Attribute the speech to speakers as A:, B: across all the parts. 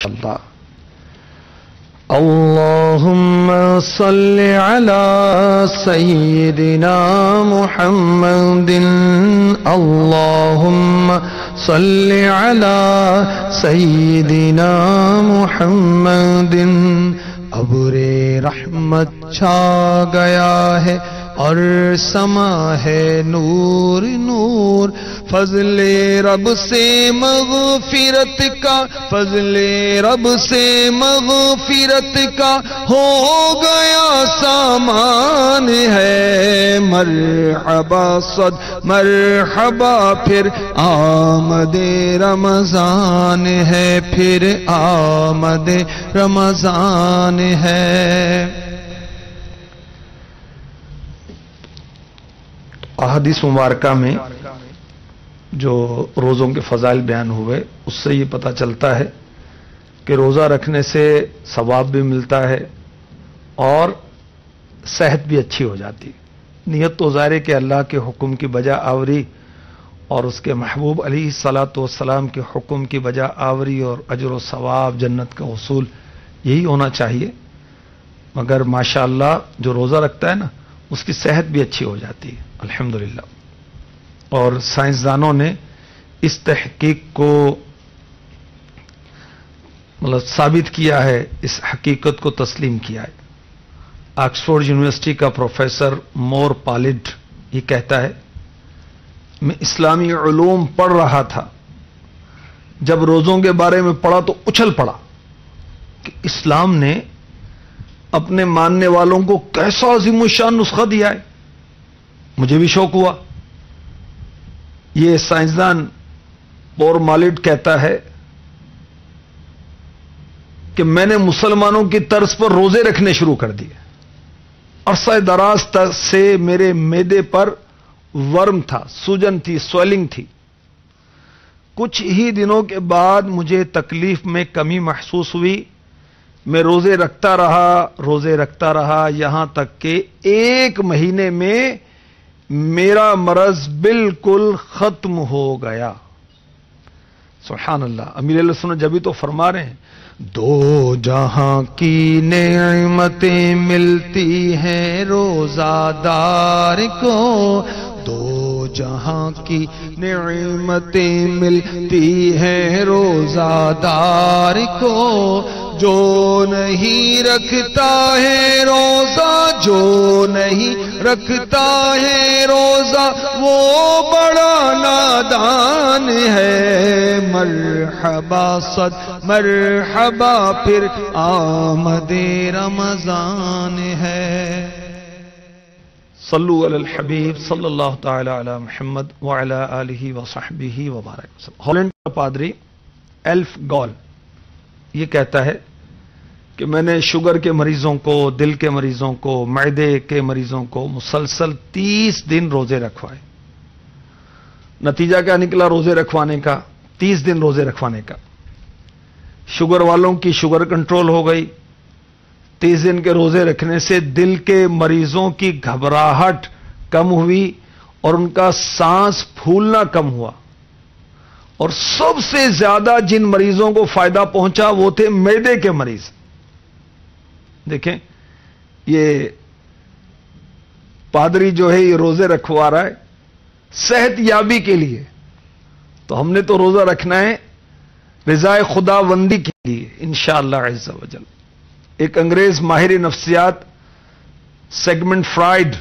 A: اللہ اللہم صلی علی سیدنا محمد اللہم صلی علی سیدنا محمد ابر رحمت چھا گیا ہے اور سما ہے نور نور فضل رب سے مغفرت کا فضل رب سے مغفرت کا ہو گیا سامان ہے مرحبا صد مرحبا پھر آمد رمضان ہے پھر آمد رمضان ہے۔ احادیث مبارکہ میں جو روزوں کے فضائل بیان ہوئے اس سے یہ پتہ چلتا ہے کہ روزہ رکھنے سے ثواب بھی ملتا ہے اور صحت بھی اچھی ہو جاتی ہے۔ نیت تو ظاہر ہے کہ اللہ کے حکم کی بجا آوری اور اس کے محبوب علیہ الصلاۃ والسلام کے حکم کی بجا آوری اور اجر و ثواب جنت کا حصول یہی ہونا چاہیے، مگر ماشاءاللہ جو روزہ رکھتا ہے نا اس کی صحت بھی اچھی ہو جاتی ہے الحمدللہ۔ اور سائنسدانوں نے اس تحقیق کو ثابت کیا ہے، اس حقیقت کو تسلیم کیا ہے۔ آکسفورڈ یونیورسٹی کا پروفیسر مور پالڈ یہ کہتا ہے، میں اسلامی علوم پڑھ رہا تھا، جب روزوں کے بارے میں پڑھا تو اچھل پڑا کہ اسلام نے اپنے ماننے والوں کو کیسا عظیم الشان نسخہ دیا ہے۔ مجھے بھی شوق ہوا۔ یہ سائنسدان مور مالڈ کہتا ہے کہ میں نے مسلمانوں کی طرز پر روزے رکھنے شروع کر دیے۔ عرصہ دراز سے میرے معدے پر ورم تھا، سوجن تھی، سویلنگ تھی۔ کچھ ہی دنوں کے بعد مجھے تکلیف میں کمی محسوس ہوئی، میں روزے رکھتا رہا یہاں تک کہ 1 مہینے میں میرا مرض بالکل ختم ہو گیا۔ سبحان اللہ۔ امیر علیہ السنت جبھی تو فرما رہے ہیں، 2 جہاں کی نعمتیں ملتی ہیں روزہ دار کو، 2 جہاں کی نعمتیں ملتی ہیں روزہ دار کو، جو نہیں رکھتا ہے روزہ، جو نہیں رکھتا ہے روزہ وہ بڑا نادان ہے۔ مرحبا صد مرحبا پھر آمد رمضان ہے۔ صلو علی الحبیب صلی اللہ تعالی علی محمد وعلی آلہ وصحبہ وبارک وسلم۔ ہالینڈ کا پادری ایلف گال یہ کہتا ہے کہ میں نے شوگر کے مریضوں کو، دل کے مریضوں کو، معدے کے مریضوں کو مسلسل 30 دن روزے رکھوائے۔ نتیجہ کیا نکلا روزے رکھوانے کا؟ 30 دن روزے رکھوانے کا۔ شوگر والوں کی شوگر کنٹرول ہو گئی، 30 دن کے روزے رکھنے سے دل کے مریضوں کی گھبراہٹ کم ہوئی اور ان کا سانس پھولنا کم ہوا، اور سب سے زیادہ جن مریضوں کو فائدہ پہنچا وہ تھے معدے کے مریض۔ دیکھیں یہ پادری جو ہے یہ روزے رکھوا رہا ہے صحت یابی کے لیے، تو ہم نے تو روزہ رکھنا ہے رضائے خدا بندی کے لیے انشاءاللہ عز و جل۔ ایک انگریز ماہر نفسیات سیگمنٹ فرائڈ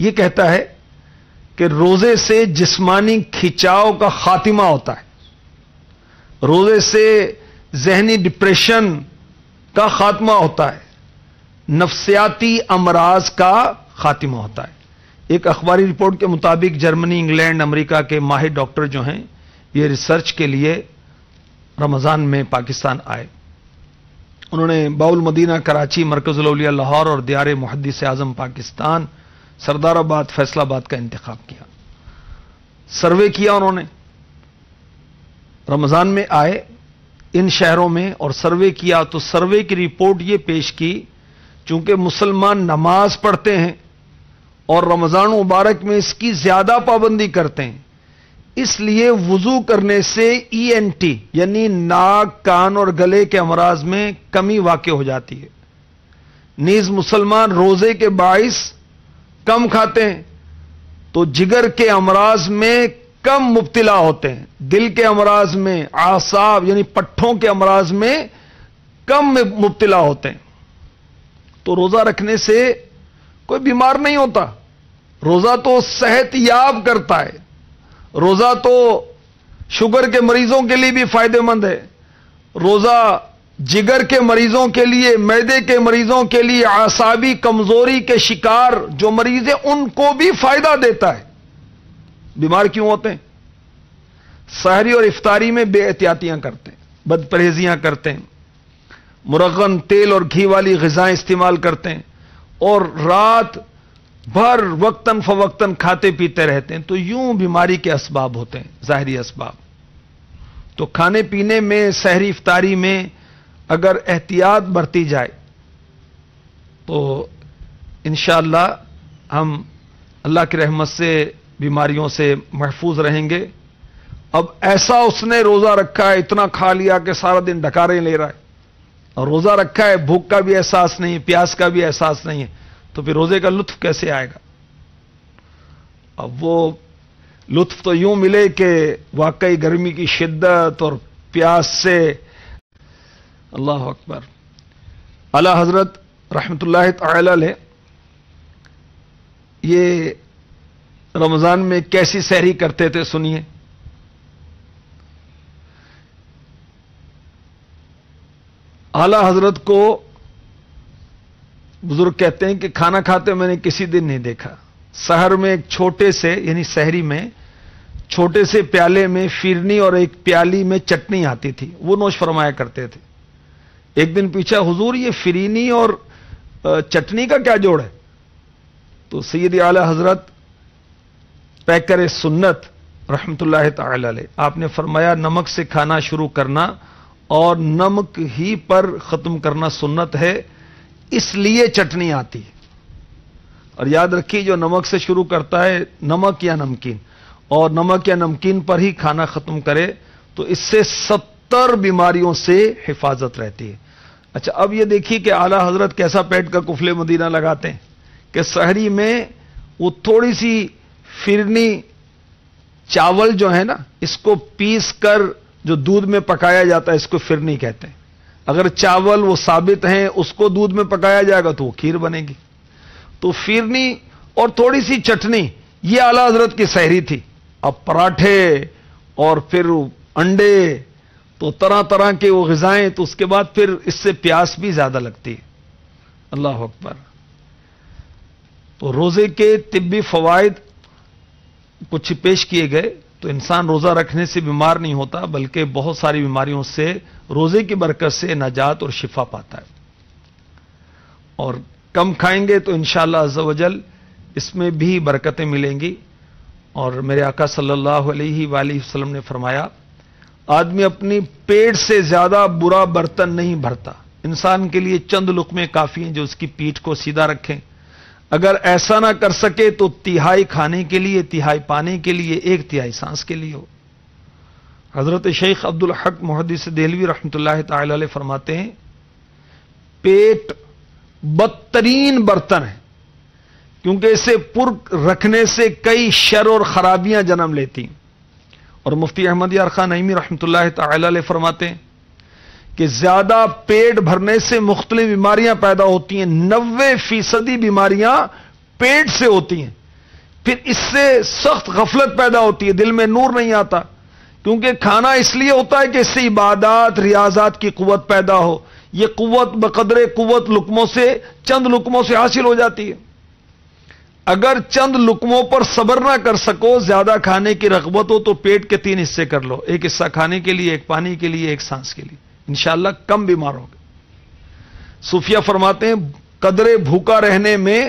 A: یہ کہتا ہے کہ روزے سے جسمانی کھچاؤ کا خاتمہ ہوتا ہے، روزے سے ذہنی ڈپریشن کا خاتمہ ہوتا ہے، نفسیاتی امراض کا خاتمہ ہوتا ہے۔ ایک اخباری رپورٹ کے مطابق جرمنی، انگلینڈ، امریکہ کے ماہر ڈاکٹر جو ہیں یہ ریسرچ کے لیے رمضان میں پاکستان آئے۔ انہوں نے باالمدینہ کراچی، مرکز الاولیاء لاہور اور دیار محدث اعظم پاکستان سردار آباد، فیصل آباد کا انتخاب کیا۔ سروے کیا انہوں نے، رمضان میں آئے ان شہروں میں اور سروے کیا، تو سروے کی رپورٹ یہ پیش کی، چونکہ مسلمان نماز پڑھتے ہیں اور رمضان مبارک میں اس کی زیادہ پابندی کرتے ہیں، اس لیے وضو کرنے سے ENT یعنی ناک کان اور گلے کے امراض میں کمی واقع ہو جاتی ہے. نیز مسلمان روزے کے باعث کم کھاتے ہیں تو جگر کے امراض میں کم مبتلا ہوتے ہیں، دل کے امراض میں، اعصاب یعنی پٹھوں کے امراض میں کم مبتلا ہوتے ہیں. تو روزہ رکھنے سے کوئی بیمار نہیں ہوتا. روزہ تو صحت یاب کرتا ہے. روزہ تو شوگر کے مریضوں کے لیے بھی فائدہ مند ہے. روزہ جگر کے مریضوں کے لیے، معدے کے مریضوں کے لیے، اعصابی کمزوری کے شکار جو مریض ہیں ان کو بھی فائدہ دیتا ہے. بیمار کیوں ہوتے ہیں؟ سحری اور افطاری میں بے احتیاطیاں کرتے ہیں، بد پرہیزیاں کرتے ہیں، مرغن تیل اور گھی والی غذائیں استعمال کرتے ہیں اور رات بھر وقتاً فوقتاً کھاتے پیتے رہتے ہیں، تو یوں بیماری کے اسباب ہوتے ہیں، ظاہری اسباب. تو کھانے پینے میں، سحری افطاری میں اگر احتیاط برتی جائے تو انشاءاللہ ہم اللہ کی رحمت سے بیماریوں سے محفوظ رہیں گے. اب ایسا اس نے روزہ رکھا ہے، اتنا کھا لیا کہ سارا دن ڈکاریں لے رہا ہے، اور روزہ رکھا ہے، بھوک کا بھی احساس نہیں، پیاس کا بھی احساس نہیں ہے، تو پھر روزے کا لطف کیسے آئے گا؟ اب وہ لطف تو یوں ملے کہ واقعی گرمی کی شدت اور پیاس سے. اللہ اکبر. اعلی حضرت رحمت اللہ تعالی علیہ یہ رمضان میں کیسی سحری کرتے تھے سنیے. اعلی حضرت کو بزرگ کہتے ہیں کہ کھانا کھاتے میں نے کسی دن نہیں دیکھا. سحر میں ایک چھوٹے سے یعنی سحری میں چھوٹے سے پیالے میں فیرنی اور ایک پیالی میں چٹنی آتی تھی، وہ نوش فرمایا کرتے تھے. ایک دن پوچھا حضور یہ فرینی اور چٹنی کا کیا جوڑ ہے؟ تو سید اعلی حضرت پیکر سنت رحمت اللہ تعالی علیہ آپ نے فرمایا نمک سے کھانا شروع کرنا اور نمک ہی پر ختم کرنا سنت ہے، اس لیے چٹنی آتی ہے. اور یاد رکھیے جو نمک سے شروع کرتا ہے، نمک یا نمکین، اور نمک یا نمکین پر ہی کھانا ختم کرے تو اس سے 70 بیماریوں سے حفاظت رہتی ہے. اچھا اب یہ دیکھیے کہ اعلی حضرت کیسا پیٹ کا کفل مدینہ لگاتے ہیں کہ سحری میں وہ تھوڑی سی فرنی چاول جو ہے نا، اس کو پیس کر جو دودھ میں پکایا جاتا ہے اس کو فرنی کہتے ہیں. اگر چاول وہ ثابت ہیں اس کو دودھ میں پکایا جائے گا تو وہ کھیر بنے گی. تو فرنی اور تھوڑی سی چٹنی یہ اعلی حضرت کی سحری تھی. اب پراٹھے اور پھر انڈے تو طرح طرح کے وہ غذائیں، تو اس کے بعد پھر اس سے پیاس بھی زیادہ لگتی ہے. اللہ اکبر. تو روزے کے طبی فوائد کچھ پیش کیے گئے. تو انسان روزہ رکھنے سے بیمار نہیں ہوتا بلکہ بہت ساری بیماریوں سے روزے کی برکت سے نجات اور شفا پاتا ہے. اور کم کھائیں گے تو انشاءاللہ عز و جل اس میں بھی برکتیں ملیں گی. اور میرے آقا صلی اللہ علیہ وآلہ وسلم نے فرمایا آدمی اپنی پیٹ سے زیادہ برا برتن نہیں بھرتا. انسان کے لیے چند لقمے کافی ہیں جو اس کی پیٹھ کو سیدھا رکھیں. اگر ایسا نہ کر سکے تو تہائی کھانے کے لیے، تہائی پانے کے لیے، ایک تہائی سانس کے لیے ہو. حضرت شیخ عبد الحق محدث دہلوی رحمۃ اللہ تعالی علیہ فرماتے ہیں پیٹ بدترین برتن ہے کیونکہ اسے پر رکھنے سے کئی شر اور خرابیاں جنم لیتی ہیں. اور مفتی احمد یار خان نعیمی رحمۃ اللہ تعالی علیہ فرماتے ہیں کہ زیادہ پیٹ بھرنے سے مختلف بیماریاں پیدا ہوتی ہیں. 90% بیماریاں پیٹ سے ہوتی ہیں. پھر اس سے سخت غفلت پیدا ہوتی ہے، دل میں نور نہیں آتا کیونکہ کھانا اس لیے ہوتا ہے کہ اس سے عبادات ریاضات کی قوت پیدا ہو. یہ قوت بقدر قوت لقموں سے، چند لقموں سے حاصل ہو جاتی ہے. اگر چند لقموں پر صبر نہ کر سکو، زیادہ کھانے کی رغبت ہو تو پیٹ کے 3 حصے کر لو، ایک حصہ کھانے کے لیے، ایک پانی کے لیے، ایک سانس کے لیے. انشاءاللہ کم بیمار ہوگے. صوفیہ فرماتے ہیں قدر بھوکا رہنے میں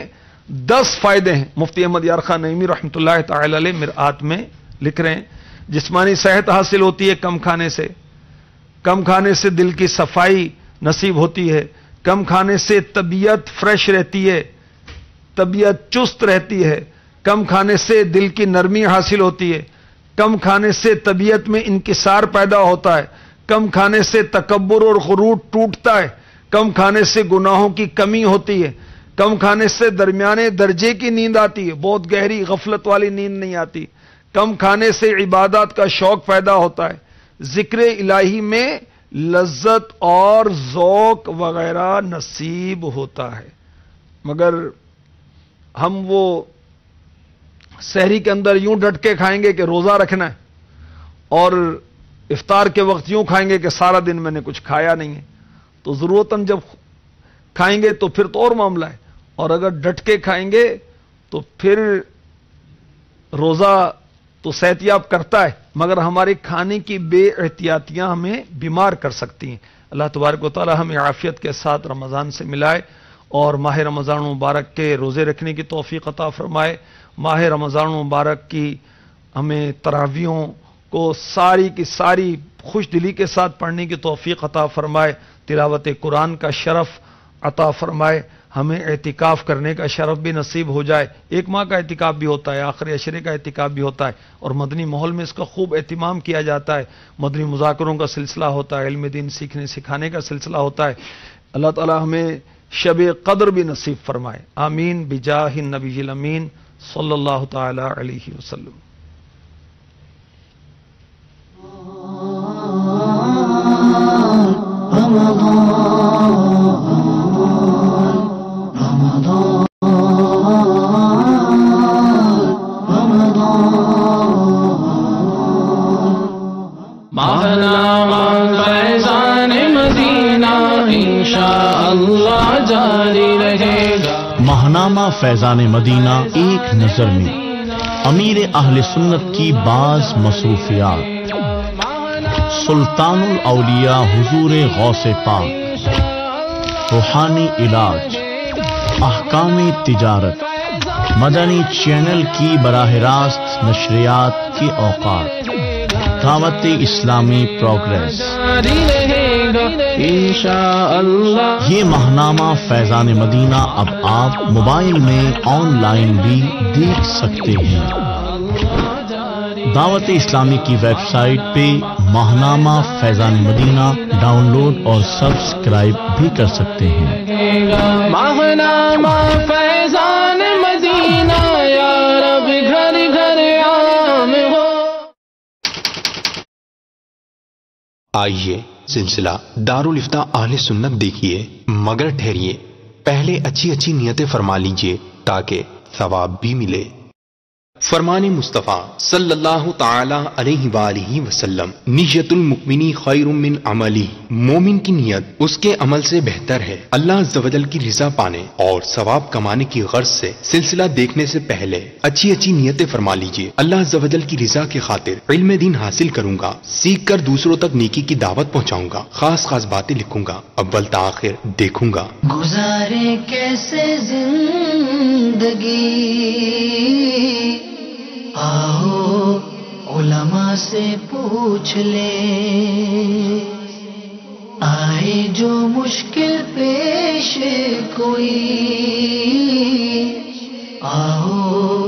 A: 10 فائدے ہیں. مفتی احمد یار خان نعیمی رحمۃ اللہ تعالی علیہ مرآت میں لکھ رہے ہیں جسمانی صحت حاصل ہوتی ہے کم کھانے سے. کم کھانے سے دل کی صفائی نصیب ہوتی ہے. کم کھانے سے طبیعت فریش رہتی ہے، طبیعت چست رہتی ہے. کم کھانے سے دل کی نرمی حاصل ہوتی ہے. کم کھانے سے طبیعت میں انکسار پیدا ہوتا ہے، کم کھانے سے تکبر اور غرور ٹوٹتا ہے، کم کھانے سے گناہوں کی کمی ہوتی ہے، کم کھانے سے درمیانے درجے کی نیند آتی ہے، بہت گہری غفلت والی نیند نہیں آتی، کم کھانے سے عبادات کا شوق پیدا ہوتا ہے، ذکر الہی میں لذت اور ذوق وغیرہ نصیب ہوتا ہے۔ مگر ہم وہ سحری کے اندر یوں ڈٹ کے کھائیں گے کہ روزہ رکھنا ہے، اور افطار کے وقت یوں کھائیں گے کہ سارا دن میں نے کچھ کھایا نہیں ہے، تو ضرورتاً جب کھائیں گے تو پھر تو اور معاملہ ہے، اور اگر ڈٹ کے کھائیں گے تو پھر روزہ تو صحت یاب کرتا ہے، مگر ہمارے کھانے کی بے احتیاطیاں ہمیں بیمار کر سکتی ہیں۔ اللہ تبارک و تعالی ہمیں عافیت کے ساتھ رمضان سے ملائے، اور ماہ رمضان مبارک کے روزے رکھنے کی توفیق عطا فرمائے۔ ماہ رمضان مبارک کی ہمیں تراویحوں کو ساری کی ساری خوش دلی کے ساتھ پڑھنے کی توفیق عطا فرمائے، تلاوت قرآن کا شرف عطا فرمائے، ہمیں اعتکاف کرنے کا شرف بھی نصیب ہو جائے۔ 1 ماہ کا اعتکاف بھی ہوتا ہے، آخری عشرے کا اعتکاف بھی ہوتا ہے، اور مدنی ماحول میں اس کا خوب اہتمام کیا جاتا ہے، مدنی مذاکروں کا سلسلہ ہوتا ہے، علم دین سیکھنے سکھانے کا سلسلہ ہوتا ہے۔ اللہ تعالی ہمیں شب قدر بھی نصیب فرمائے، آمین بجاہ النبی الامین صلی اللہ تعالی علیہ وسلم۔
B: ماہنامہ فیضان مدینہ ایک نظر میں امیر اہل سنت کی بعض مصروفیات۔ سلطان الاولیاء حضور غوث پاک، روحانی علاج، احکام تجارت، مدنی چینل کی براہ راست نشریات کے اوقات، دعوت اسلامی پروگریس۔ یہ ماہنامہ فیضان مدینہ اب آپ موبائل میں آن لائن بھی دیکھ سکتے ہیں۔ دعوت اسلامی کی ویب سائٹ پہ ماہنامہ فیضان مدینہ ڈاؤن لوڈ اور سبسکرائب بھی کر سکتے ہیں۔
C: ماہنامہ فیضان مدینہ یا رب گھر گھر عام ہو۔
D: آئیے سلسلہ دارالفتاء اہل سنت دیکھیے، مگر ٹھہریے، پہلے اچھی نیتیں فرما لیجئے تاکہ ثواب بھی ملے۔ فرمان مصطفیٰ صلی اللہ تعالی علیہ وآلہ وسلم، نیت المؤمن خیر من عملی، مومن کی نیت اس کے عمل سے بہتر ہے اللہ عز و جل کی رضا پانے اور ثواب کمانے کی غرض سے۔ سلسلہ دیکھنے سے پہلے اچھی نیتیں فرما لیجئے۔ اللہ عز و جل کی رضا کی خاطر علم دین حاصل کروں گا، سیکھ کر دوسروں تک نیکی کی دعوت پہنچاؤں گا، خاص باتیں لکھوں گا، اول تا آخر دیکھوں گا۔
E: گزارے کیسے زندگی، آؤ علماء سے پوچھ لے، آئے جو مشکل پیش کوئی، آؤ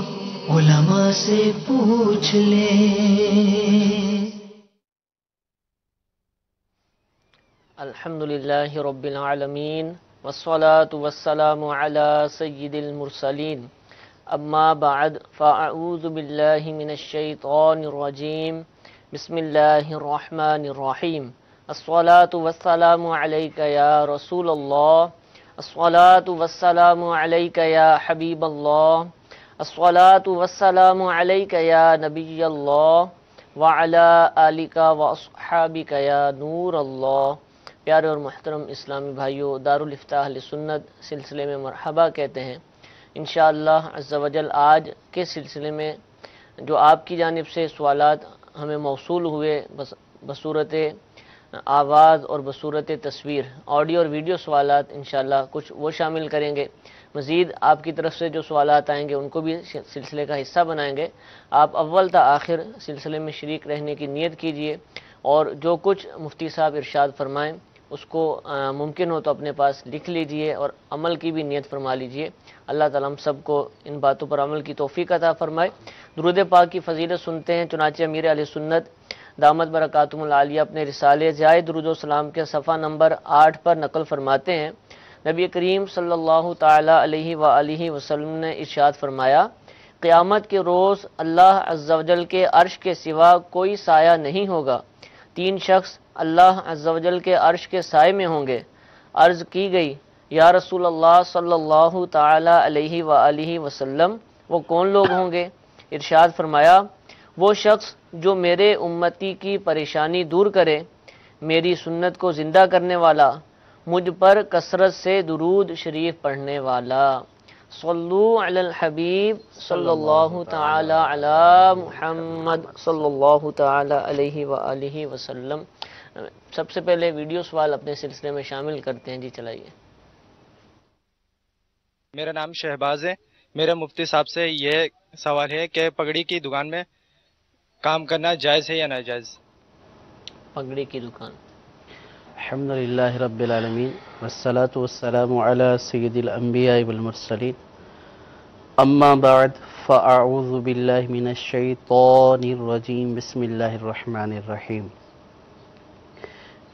E: علماء سے پوچھ لے۔
F: الحمدللہ رب العالمین والصلاة والسلام علی سید المرسلین، اما بعد فاعوذ باللہ من الشیطان الرجیم، بسم اللہ الرحمن الرحیم۔ الصلاة والسلام علیک یا رسول اللہ، الصلاة والسلام علیک یا حبیب اللہ، الصلاة والسلام علیک یا نبی اللہ وعلی آلک واصحابک یا نور اللہ۔ پیارے اور محترم اسلامی بھائیوں، دارالفتاء اہل سنت سلسلے میں مرحبا کہتے ہیں۔ انشاءاللہ عز و جل آج کے سلسلے میں جو آپ کی جانب سے سوالات ہمیں موصول ہوئے بصورت آواز اور بصورت تصویر، آڈیو اور ویڈیو سوالات، انشاءاللہ کچھ وہ شامل کریں گے۔ مزید آپ کی طرف سے جو سوالات آئیں گے ان کو بھی سلسلے کا حصہ بنائیں گے۔ آپ اول تا آخر سلسلے میں شریک رہنے کی نیت کیجئے، اور جو کچھ مفتی صاحب ارشاد فرمائیں اس کو ممکن ہو تو اپنے پاس لکھ لیجئے اور عمل کی بھی نیت فرما لیجئے. اللہ تعالیٰ ہم سب کو ان باتوں پر عمل کی توفیق عطا فرمائے. درود پاک کی فضیلت سنتے ہیں. چنانچہ امیر اہل سنت دامت برکاتہم العالیہ اپنے رسالے ضیاء درود و سلام کے صفحہ نمبر 8 پر نقل فرماتے ہیں، نبی کریم صلی اللہ تعالی علیہ وآلہ وسلم نے ارشاد فرمایا، قیامت کے روز اللہ عز و جل کے عرش کے سوا کوئی سایہ نہیں ہوگا. 3 شخص اللہ عز و جل کے عرش کے سائے میں ہوں گے. عرض کی گئی، یا رسول اللہ صلی اللہ تعالی علیہ وآلہ وسلم وہ کون لوگ ہوں گے؟ ارشاد فرمایا، وہ شخص جو میرے امتی کی پریشانی دور کرے، میری سنت کو زندہ کرنے والا، مجھ پر کثرت سے درود شریف پڑھنے والا. صلو علی الحبیب صلی اللہ تعالی علی محمد صلی اللہ تعالی علیہ وآلہ وسلم. سب سے پہلے ویڈیو سوال اپنے سلسلے میں شامل کرتے ہیں. جی چلائیے.
G: میرا نام شہباز ہے. میرا مفتی صاحب سے یہ سوال ہے کہ پگڑی کی دکان میں کام کرنا جائز ہے یا ناجائز؟
F: پگڑی کی دکان.
H: الحمدللہ رب العالمین والصلاة والسلام علی سید الانبیاء والمرسلین. اما بعد فاعوذ باللہ من الشیطان الرجیم. بسم اللہ الرحمن الرحیم.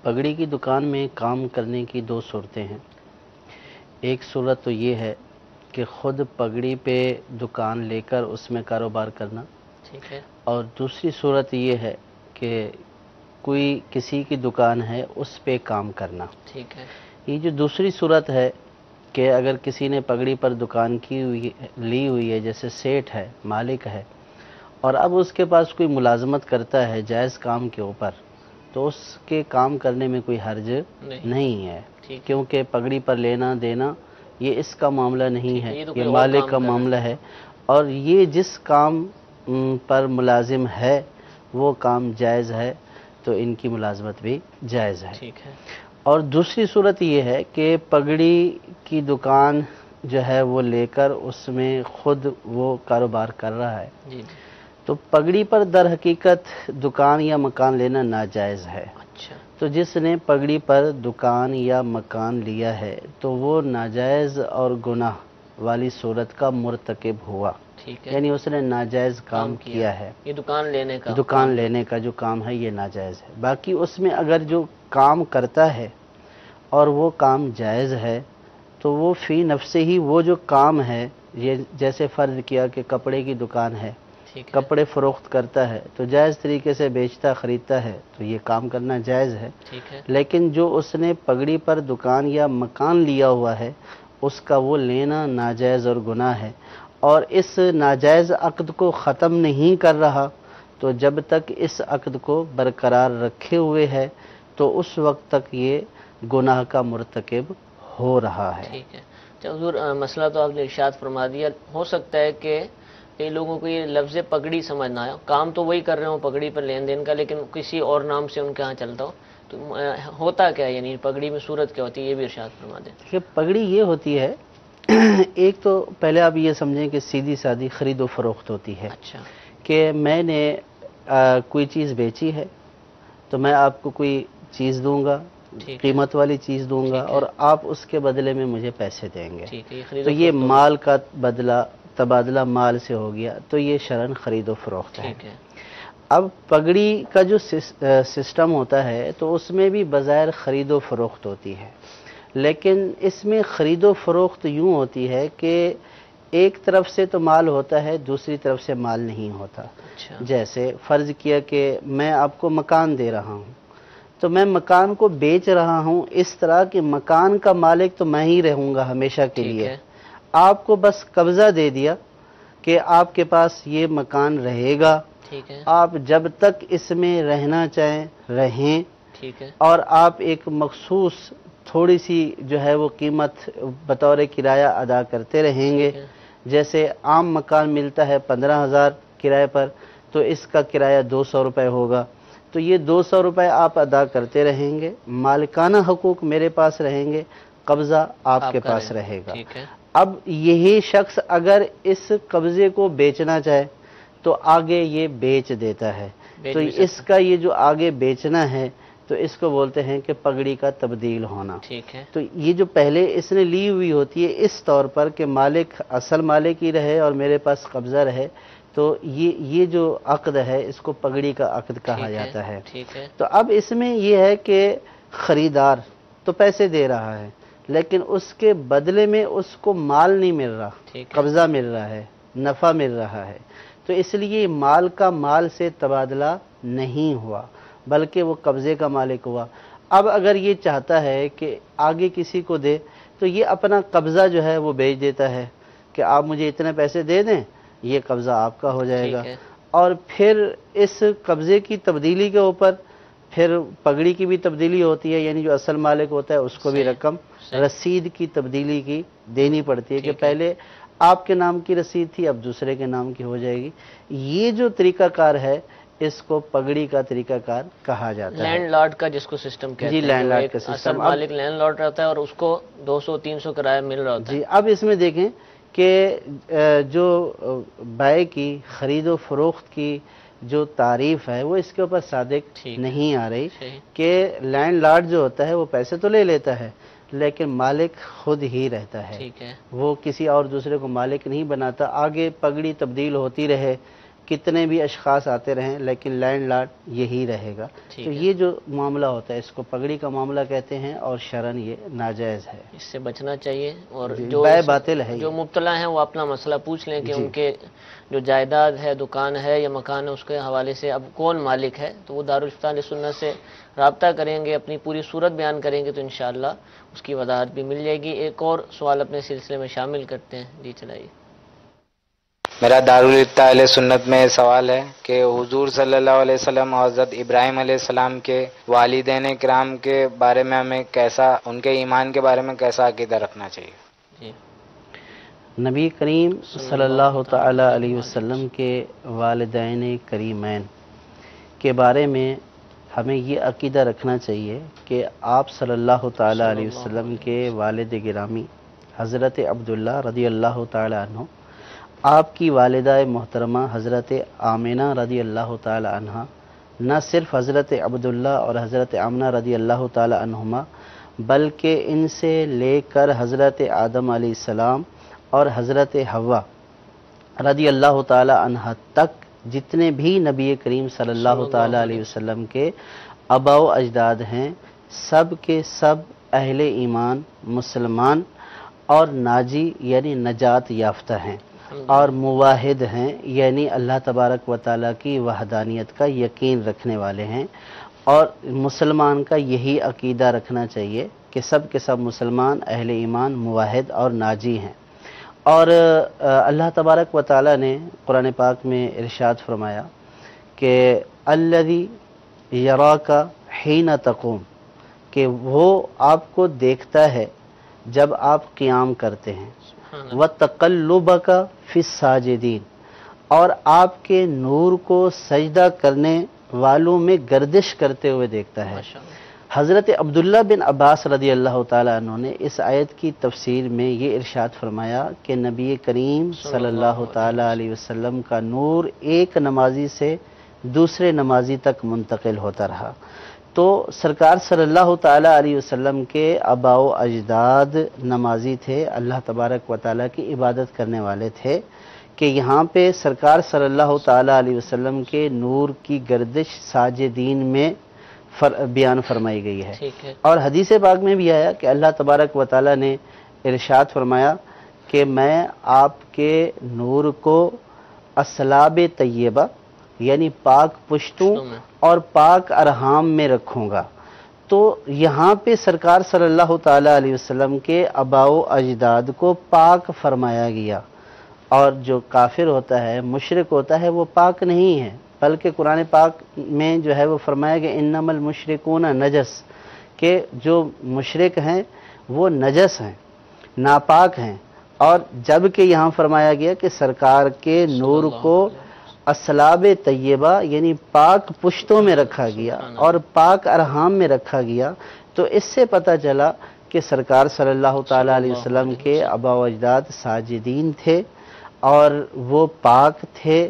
H: پگڑی کی دکان میں کام کرنے کی 2 صورتیں ہیں. ایک صورت تو یہ ہے کہ خود پگڑی پہ دکان لے کر اس میں کاروبار کرنا،
F: ٹھیک ہے. اور
H: دوسری صورت یہ ہے کہ کوئی کسی کی دکان ہے اس پہ کام کرنا.
F: ٹھیک ہے.
H: یہ جو دوسری صورت ہے کہ اگر کسی نے پگڑی پر دکان لی ہوئی ہے، جیسے سیٹ ہے، مالک ہے، اور اب اس کے پاس کوئی ملازمت کرتا ہے جائز کام کے اوپر، تو اس کے کام کرنے میں کوئی حرج نہیں ہے، کیونکہ پگڑی پر لینا دینا یہ اس کا معاملہ نہیں ہے، یہ مالک کا معاملہ ہے. اور یہ جس کام پر ملازم ہے وہ کام جائز ہے، تو ان کی ملازمت بھی جائز ہے.
F: ٹھیک ہے.
H: اور دوسری صورت یہ ہے کہ پگڑی کی دکان جو ہے وہ لے کر اس میں خود وہ کاروبار کر رہا ہے،
F: جی.
H: تو پگڑی پر در حقیقت دکان یا مکان لینا ناجائز ہے.
F: اچھا.
H: تو جس نے پگڑی پر دکان یا مکان لیا ہے تو وہ ناجائز اور گناہ والی صورت کا مرتکب ہوا.
F: ٹھیک ہے.
H: یعنی اس نے ناجائز کام کیا ہے.
F: یہ دکان لینے کا
H: جو کام ہے یہ ناجائز ہے. باقی اس میں اگر جو کام کرتا ہے اور وہ کام جائز ہے تو وہ فی نفسے ہی وہ جو کام ہے، یہ جیسے فرض کیا کہ کپڑے کی دکان ہے، کپڑے فروخت کرتا ہے تو جائز طریقے سے بیچتا خریدتا ہے تو یہ کام کرنا جائز ہے. لیکن جو اس نے پگڑی پر دکان یا مکان لیا ہوا ہے اس کا وہ لینا ناجائز اور گناہ ہے. اور اس ناجائز عقد کو ختم نہیں کر رہا تو جب تک اس عقد کو برقرار رکھے ہوئے ہے تو اس وقت تک یہ گناہ کا مرتکب ہو رہا ہے.
F: ٹھیک ہے. حضور مسئلہ تو آپ نے ارشاد فرما دیا. ہو سکتا ہے کہ کئی لوگوں کو یہ لفظ پگڑی سمجھنا ہے، کام تو وہی کر رہے ہوں پگڑی پر لین دین کا، لیکن کسی اور نام سے ان کے ہاں چلتا ہو، تو ہوتا کیا ہے؟ یعنی پگڑی میں صورت کیا ہوتی ہے، یہ بھی ارشاد فرما دیں.
H: کہ پگڑی یہ ہوتی ہے، ایک تو پہلے آپ یہ سمجھیں کہ سیدھی سادھی خرید و فروخت ہوتی ہے.
F: اچھا.
H: کہ میں نے کوئی چیز بیچی ہے تو میں آپ کو کوئی چیز دوں گا، قیمت والی چیز دوں گا، اور آپ اس کے بدلے میں مجھے پیسے دیں گے. تو یہ مال کا تبادلہ مال سے ہو گیا، تو یہ شرعاً خرید و فروخت ہے. اب پگڑی کا جو سسٹم ہوتا ہے تو اس میں بھی بظاہر خرید و فروخت ہوتی ہے، لیکن اس میں خرید و فروخت یوں ہوتی ہے کہ ایک طرف سے تو مال ہوتا ہے، دوسری طرف سے مال نہیں ہوتا. جیسے فرض کیا کہ میں آپ کو مکان دے رہا ہوں تو میں مکان کو بیچ رہا ہوں اس طرح کہ مکان کا مالک تو میں ہی رہوں گا ہمیشہ کے لیے، آپ کو بس قبضہ دے دیا کہ آپ کے پاس یہ مکان رہے گا، آپ جب تک اس میں رہنا چاہیں رہیں، اور آپ ایک مخصوص تھوڑی سی جو ہے وہ قیمت بطور کرایہ ادا کرتے رہیں گے. جیسے عام مکان ملتا ہے 15,000 کرائے پر، تو اس کا کرایہ 200 روپے ہوگا، تو یہ 200 روپے آپ ادا کرتے رہیں گے، مالکانہ حقوق میرے پاس رہیں گے، قبضہ آپ کے پاس رہے گا. اب یہی شخص اگر اس قبضے کو بیچنا چاہے تو آگے یہ بیچ دیتا ہے، تو اس کا یہ جو آگے بیچنا ہے تو اس کو بولتے ہیں کہ پگڑی کا تبدیل ہونا.
F: ٹھیک ہے.
H: تو یہ جو پہلے اس نے لی ہوئی ہوتی ہے اس طور پر کہ مالک اصل مالک ہی رہے اور میرے پاس قبضہ رہے، تو یہ جو عقد ہے اس کو پگڑی کا عقد کہا جاتا ہے.
F: ٹھیک ہے.
H: تو اب اس میں یہ ہے کہ خریدار تو پیسے دے رہا ہے لیکن اس کے بدلے میں اس کو مال نہیں مل رہا، قبضہ مل رہا ہے، نفع مل رہا ہے. تو اس لیے مال کا مال سے تبادلہ نہیں ہوا بلکہ وہ قبضے کا مالک ہوا. اب اگر یہ چاہتا ہے کہ آگے کسی کو دے تو یہ اپنا قبضہ جو ہے وہ بیچ دیتا ہے کہ آپ مجھے اتنے پیسے دے دیں، یہ قبضہ آپ کا ہو جائے گا. اور پھر اس قبضے کی تبدیلی کے اوپر پھر پگڑی کی بھی تبدیلی ہوتی ہے، یعنی جو اصل مالک ہوتا ہے اس کو بھی رقم رسید کی تبدیلی کی دینی پڑتی ہے کہ پہلے آپ کے نام کی رسید تھی اب دوسرے کے نام کی ہو جائے گی. یہ جو طریقہ کار ہے اس کو پگڑی کا طریقہ کار کہا جاتا ہے.
F: لینڈ لارڈ کا جس کو سسٹم کہتے ہیں،
H: جی لینڈ لارڈ کا سسٹم.
F: اصل مالک لینڈ لارڈ رہتا ہے اور اس کو 200-300 کرایہ مل رہا ہوتا ہے.
H: جی اب اس میں دیکھیں کہ جو بائع کی خرید و فروخت کی جو تعریف ہے وہ اس کے اوپر صادق نہیں آ رہی کہ لینڈ لارڈ جو ہوتا ہے وہ پیسے تو لے لیتا ہے لیکن مالک خود ہی رہتا ہے، وہ کسی اور دوسرے کو مالک نہیں بناتا. آگے پگڑی تبدیل ہوتی رہے، کتنے بھی اشخاص آتے رہیں لیکن لینڈ لارڈ یہی رہے گا. تو یہ جو معاملہ ہوتا ہے اس کو پگڑی کا معاملہ کہتے ہیں اور شرعاً یہ ناجائز ہے،
F: اس سے بچنا چاہیے. اور
H: بیع باطل ہے.
F: جو مبتلا ہیں وہ اپنا مسئلہ پوچھ لیں کہ ان کے جو جائیداد ہے، دکان ہے یا مکان ہے، اس کے حوالے سے اب کون مالک ہے، تو وہ دارالفتاء اہل سنت سے رابطہ کریں گے، اپنی پوری صورت بیان کریں گے تو انشاءاللہ اس کی وضاحت بھی مل جائے گی. ایک اور سوال اپنے سلسلے میں شامل کرتے ہیں. جی چلائیے.
I: میرا دارالفتاء اہل سنت میں سوال ہے کہ حضور صلی اللہ علیہ وسلم اور حضرت ابراہیم علیہ السلام کے والدین کرام کے بارے میں ہمیں کیسا، ان کے ایمان کے بارے میں کیسا عقیدہ رکھنا چاہیے؟
F: جی.
H: نبی کریم صلی اللہ تعالی علیہ وسلم کے والدین کریمین کے بارے میں ہمیں یہ عقیدہ رکھنا چاہیے کہ آپ صلی اللہ تعالی علیہ وسلم کے والد گرامی حضرت عبداللہ رضی اللہ تعالی عنہ، آپ کی والدہ محترمہ حضرت آمنہ رضی اللہ تعالی عنہ، نہ صرف حضرت عبداللہ اور حضرت آمنہ رضی اللہ تعالی عنہما بلکہ ان سے لے کر حضرت آدم علیہ السلام اور حضرت حوا رضی اللہ تعالی عنہ تک جتنے بھی نبی کریم صلی اللہ تعالی علیہ وسلم کے آبا و اجداد ہیں، سب کے سب اہل ایمان، مسلمان اور ناجی یعنی نجات یافتہ ہیں اور مواحد ہیں، یعنی اللہ تبارک و تعالیٰ کی وحدانیت کا یقین رکھنے والے ہیں. اور مسلمان کا یہی عقیدہ رکھنا چاہیے کہ سب کے سب مسلمان اہل ایمان، مواحد اور ناجی ہیں. اور اللہ تبارک و تعالیٰ نے قرآن پاک میں ارشاد فرمایا کہ الذی یراک حین تقوم، کہ وہ آپ کو دیکھتا ہے جب آپ قیام کرتے ہیں، وَتَقَلُّبَكَ فِي السَّاجِدِينَ، اور آپ کے نور کو سجدہ کرنے والوں میں گردش کرتے ہوئے دیکھتا ہے. حضرت عبداللہ بن عباس رضی اللہ تعالیٰ عنہ نے اس آیت کی تفسیر میں یہ ارشاد فرمایا کہ نبی کریم صلی اللہ تعالیٰ علیہ وسلم کا نور ایک نمازی سے دوسرے نمازی تک منتقل ہوتا رہا. تو سرکار صلی اللہ تعالیٰ علیہ وسلم کے آبا و اجداد نمازی تھے، اللہ تبارک و تعالیٰ کی عبادت کرنے والے تھے، کہ یہاں پہ سرکار صلی اللہ تعالیٰ علیہ وسلم کے نور کی گردش ساجدین میں بیان فرمائی گئی ہے. اور حدیث پاک میں بھی آیا کہ اللہ تبارک و تعالیٰ نے ارشاد فرمایا کہ میں آپ کے نور کو اصلاب طیبہ یعنی پاک پشتوں اور پاک ارحام میں رکھوں گا. تو یہاں پہ سرکار صلی اللہ تعالیٰ علیہ وسلم کے آبا و اجداد کو پاک فرمایا گیا. اور جو کافر ہوتا ہے، مشرک ہوتا ہے، وہ پاک نہیں ہے، بلکہ قرآن پاک میں جو ہے وہ فرمایا کہ انما المشرکون نجس، کہ جو مشرک ہیں وہ نجس ہیں، ناپاک ہیں. اور جب کہ یہاں فرمایا گیا کہ سرکار کے نور کو اصلاب طیبہ یعنی پاک پشتوں میں رکھا گیا اور پاک ارحام میں رکھا گیا، تو اس سے پتہ چلا کہ سرکار صلی اللہ تعالیٰ علیہ وسلم کے آبا و اجداد ساجدین تھے اور وہ پاک تھے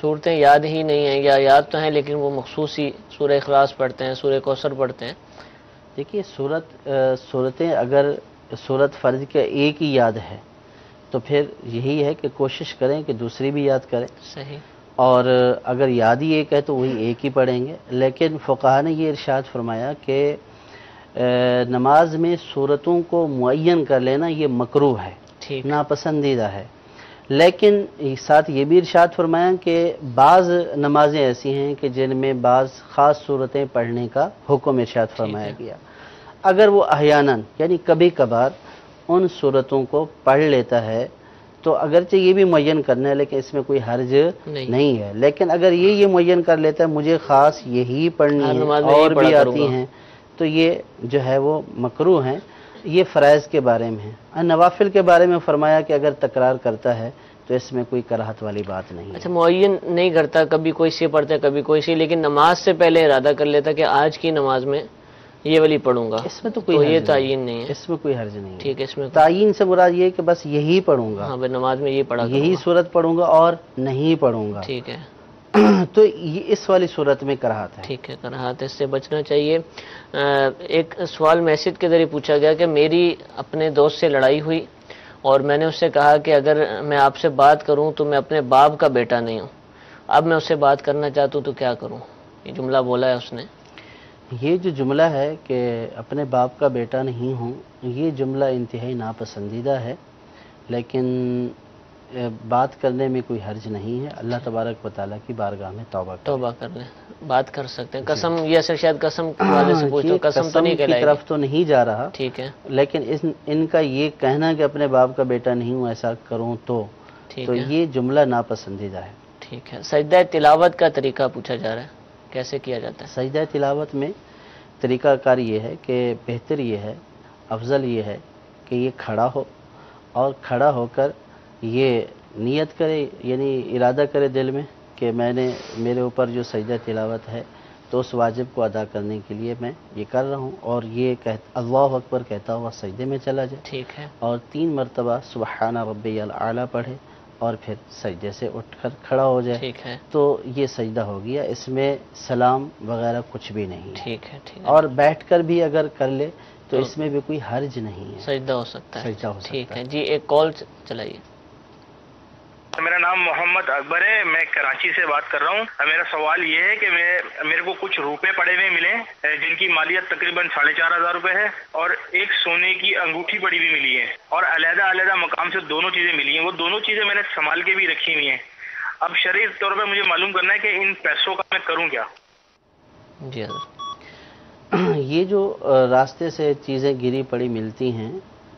F: صورتیں یاد ہی نہیں ہیں یا یاد تو ہیں لیکن وہ مخصوص ہی سورہ اخلاص پڑھتے ہیں، سورہ کوثر پڑھتے ہیں؟
H: دیکھیے صورتیں اگر صورت فرض کے ایک ہی یاد ہے تو پھر یہی ہے کہ کوشش کریں کہ دوسری بھی یاد کریں.
F: صحیح.
H: اور اگر یاد ہی ایک ہے تو وہی ایک ہی پڑھیں گے. لیکن فقہا نے یہ ارشاد فرمایا کہ نماز میں صورتوں کو معین کر لینا یہ مکروہ ہے، ناپسندیدہ ہے. لیکن ساتھ یہ بھی ارشاد فرمایا کہ بعض نمازیں ایسی ہیں کہ جن میں بعض خاص صورتیں پڑھنے کا حکم ارشاد فرمایا گیا. اگر وہ احیاناً یعنی کبھی کبھار ان صورتوں کو پڑھ لیتا ہے تو اگرچہ یہ بھی معین کرنا ہے لیکن اس میں کوئی حرج نہیں ہے. لیکن اگر یہ معین کر لیتا ہے مجھے خاص یہی پڑھنی ہے اور بھی آتی ہیں تو یہ جو ہے وہ مکروہ ہیں. یہ فرائض کے بارے میں ہے. نوافل کے بارے میں فرمایا کہ اگر تکرار کرتا ہے تو اس میں کوئی کراہت والی بات نہیں ہے.
F: اچھا معین نہیں کرتا، کبھی کوئی سے پڑھتا ہے کبھی کوئی سے، لیکن نماز سے پہلے ارادہ کر لیتا کہ آج کی نماز میں یہ والی پڑھوں گا،
H: اس میں تو کوئی
F: یہ تعین نہیں ہے.
H: اس میں کوئی حرج نہیں ہے.
F: ٹھیک ہے. اس میں
H: تعین سے مراد یہ کہ بس یہی پڑھوں گا.
F: ہاں نماز میں یہ پڑھا
H: یہی صورت پڑھوں گا اور نہیں پڑھوں گا.
F: ٹھیک ہے.
H: تو یہ اس والی صورت میں کراہت ہے.
F: ٹھیک ہے، کراہت اس سے بچنا چاہیے. ایک سوال میسج کے ذریعے پوچھا گیا کہ میری اپنے دوست سے لڑائی ہوئی اور میں نے اس سے کہا کہ اگر میں آپ سے بات کروں تو میں اپنے باپ کا بیٹا نہیں ہوں، اب میں اس سے بات کرنا چاہتا ہوں تو کیا کروں؟ یہ جملہ بولا ہے اس نے.
H: یہ جو جملہ ہے کہ اپنے باپ کا بیٹا نہیں ہوں، یہ جملہ انتہائی ناپسندیدہ ہے. لیکن بات کرنے میں کوئی حرج نہیں ہے. اللہ تبارک و تعالیٰ کی بارگاہ میں توبہ
F: کر لیں، بات کر سکتے ہیں. قسم یہ سر شاید قسم کے والے سے پوچھو، قسم تو نہیں
H: کی طرف تو نہیں جا رہا.
F: ٹھیک ہے.
H: لیکن ان کا یہ کہنا کہ اپنے باپ کا بیٹا نہیں ہوں ایسا کروں تو یہ جملہ ناپسندیدہ ہے.
F: ٹھیک ہے. سجدہ تلاوت کا طریقہ پوچھا جا رہا ہے، کیسے کیا جاتا ہے؟
H: سجدہ تلاوت میں طریقہ کار یہ ہے کہ بہتر یہ ہے، افضل یہ ہے کہ یہ کھڑا ہو اور کھڑا ہو کر یہ نیت کرے، یعنی ارادہ کرے دل میں کہ میں نے میرے اوپر جو سجدہ تلاوت ہے تو اس واجب کو ادا کرنے کے لیے میں یہ کر رہا ہوں، اور یہ اللہ اکبر کہتا ہوا سجدے میں چلا جائے.
F: ٹھیک ہے.
H: اور 3 مرتبہ سبحان ربی الاعلی پڑھے اور پھر سجدے سے اٹھ کر کھڑا ہو جائے.
F: ٹھیک ہے.
H: تو یہ سجدہ ہو گیا. اس میں سلام وغیرہ کچھ بھی نہیں.
F: ٹھیک ہے. ٹھیک ہے.
H: اور بیٹھ کر بھی اگر کر لے تو اس میں بھی کوئی حرج نہیں ہے،
F: سجدہ ہو سکتا ہے.
H: سجدہ ہو سکتا ہے.
F: ٹھیک ہے جی. ایک کال چلائیے.
J: میرا نام محمد اکبر ہے، میں کراچی سے بات کر رہا ہوں. میرا سوال یہ ہے کہ میرے کو کچھ روپے پڑے ہوئے ملے جن کی مالیت تقریباً 4,500 روپے ہے، اور ایک سونے کی انگوٹھی پڑی ہوئی ملی ہے، اور علیحدہ علیحدہ مقام سے دونوں چیزیں ملی ہیں. وہ دونوں چیزیں میں نے سنبھال کے بھی رکھی ہوئی ہیں. اب شرعی طور پہ مجھے معلوم کرنا ہے کہ ان پیسوں کا میں کروں کیا.
F: جی
H: یہ جو راستے سے چیزیں گری پڑی ملتی ہیں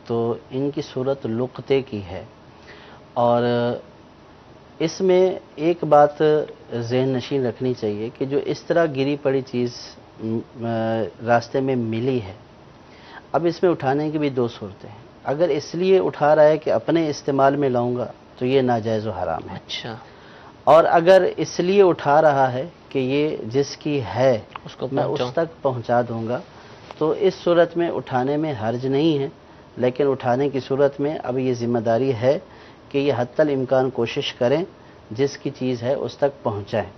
H: تو ان کی صورت لقطے کی ہے، اور اس میں ایک بات ذہن نشین رکھنی چاہیے کہ جو اس طرح گری پڑی چیز راستے میں ملی ہے، اب اس میں اٹھانے کی بھی 2 صورتیں ہیں. اگر اس لیے اٹھا رہا ہے کہ اپنے استعمال میں لاؤں گا تو یہ ناجائز و حرام ہے.
F: اچھا.
H: اور اگر اس لیے اٹھا رہا ہے کہ یہ جس کی ہے میں اس تک پہنچا دوں گا تو اس صورت میں اٹھانے میں حرج نہیں ہے. لیکن اٹھانے کی صورت میں اب یہ ذمہ داری ہے کہ یہ حتی الامکان کوشش کریں جس کی چیز ہے اس تک پہنچائیں.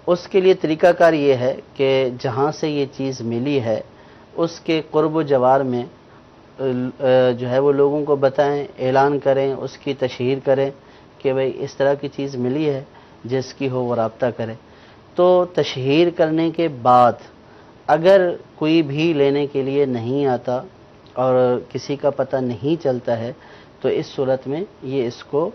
H: اس کے لیے طریقہ کار یہ ہے کہ جہاں سے یہ چیز ملی ہے اس کے قرب و جوار میں جو ہے وہ لوگوں کو بتائیں، اعلان کریں، اس کی تشہیر کریں کہ بھئی اس طرح کی چیز ملی ہے، جس کی ہو وہ رابطہ کرے. تو تشہیر کرنے کے بعد اگر کوئی بھی لینے کے لیے نہیں آتا اور کسی کا پتہ نہیں چلتا ہے تو اس صورت میں یہ اس کو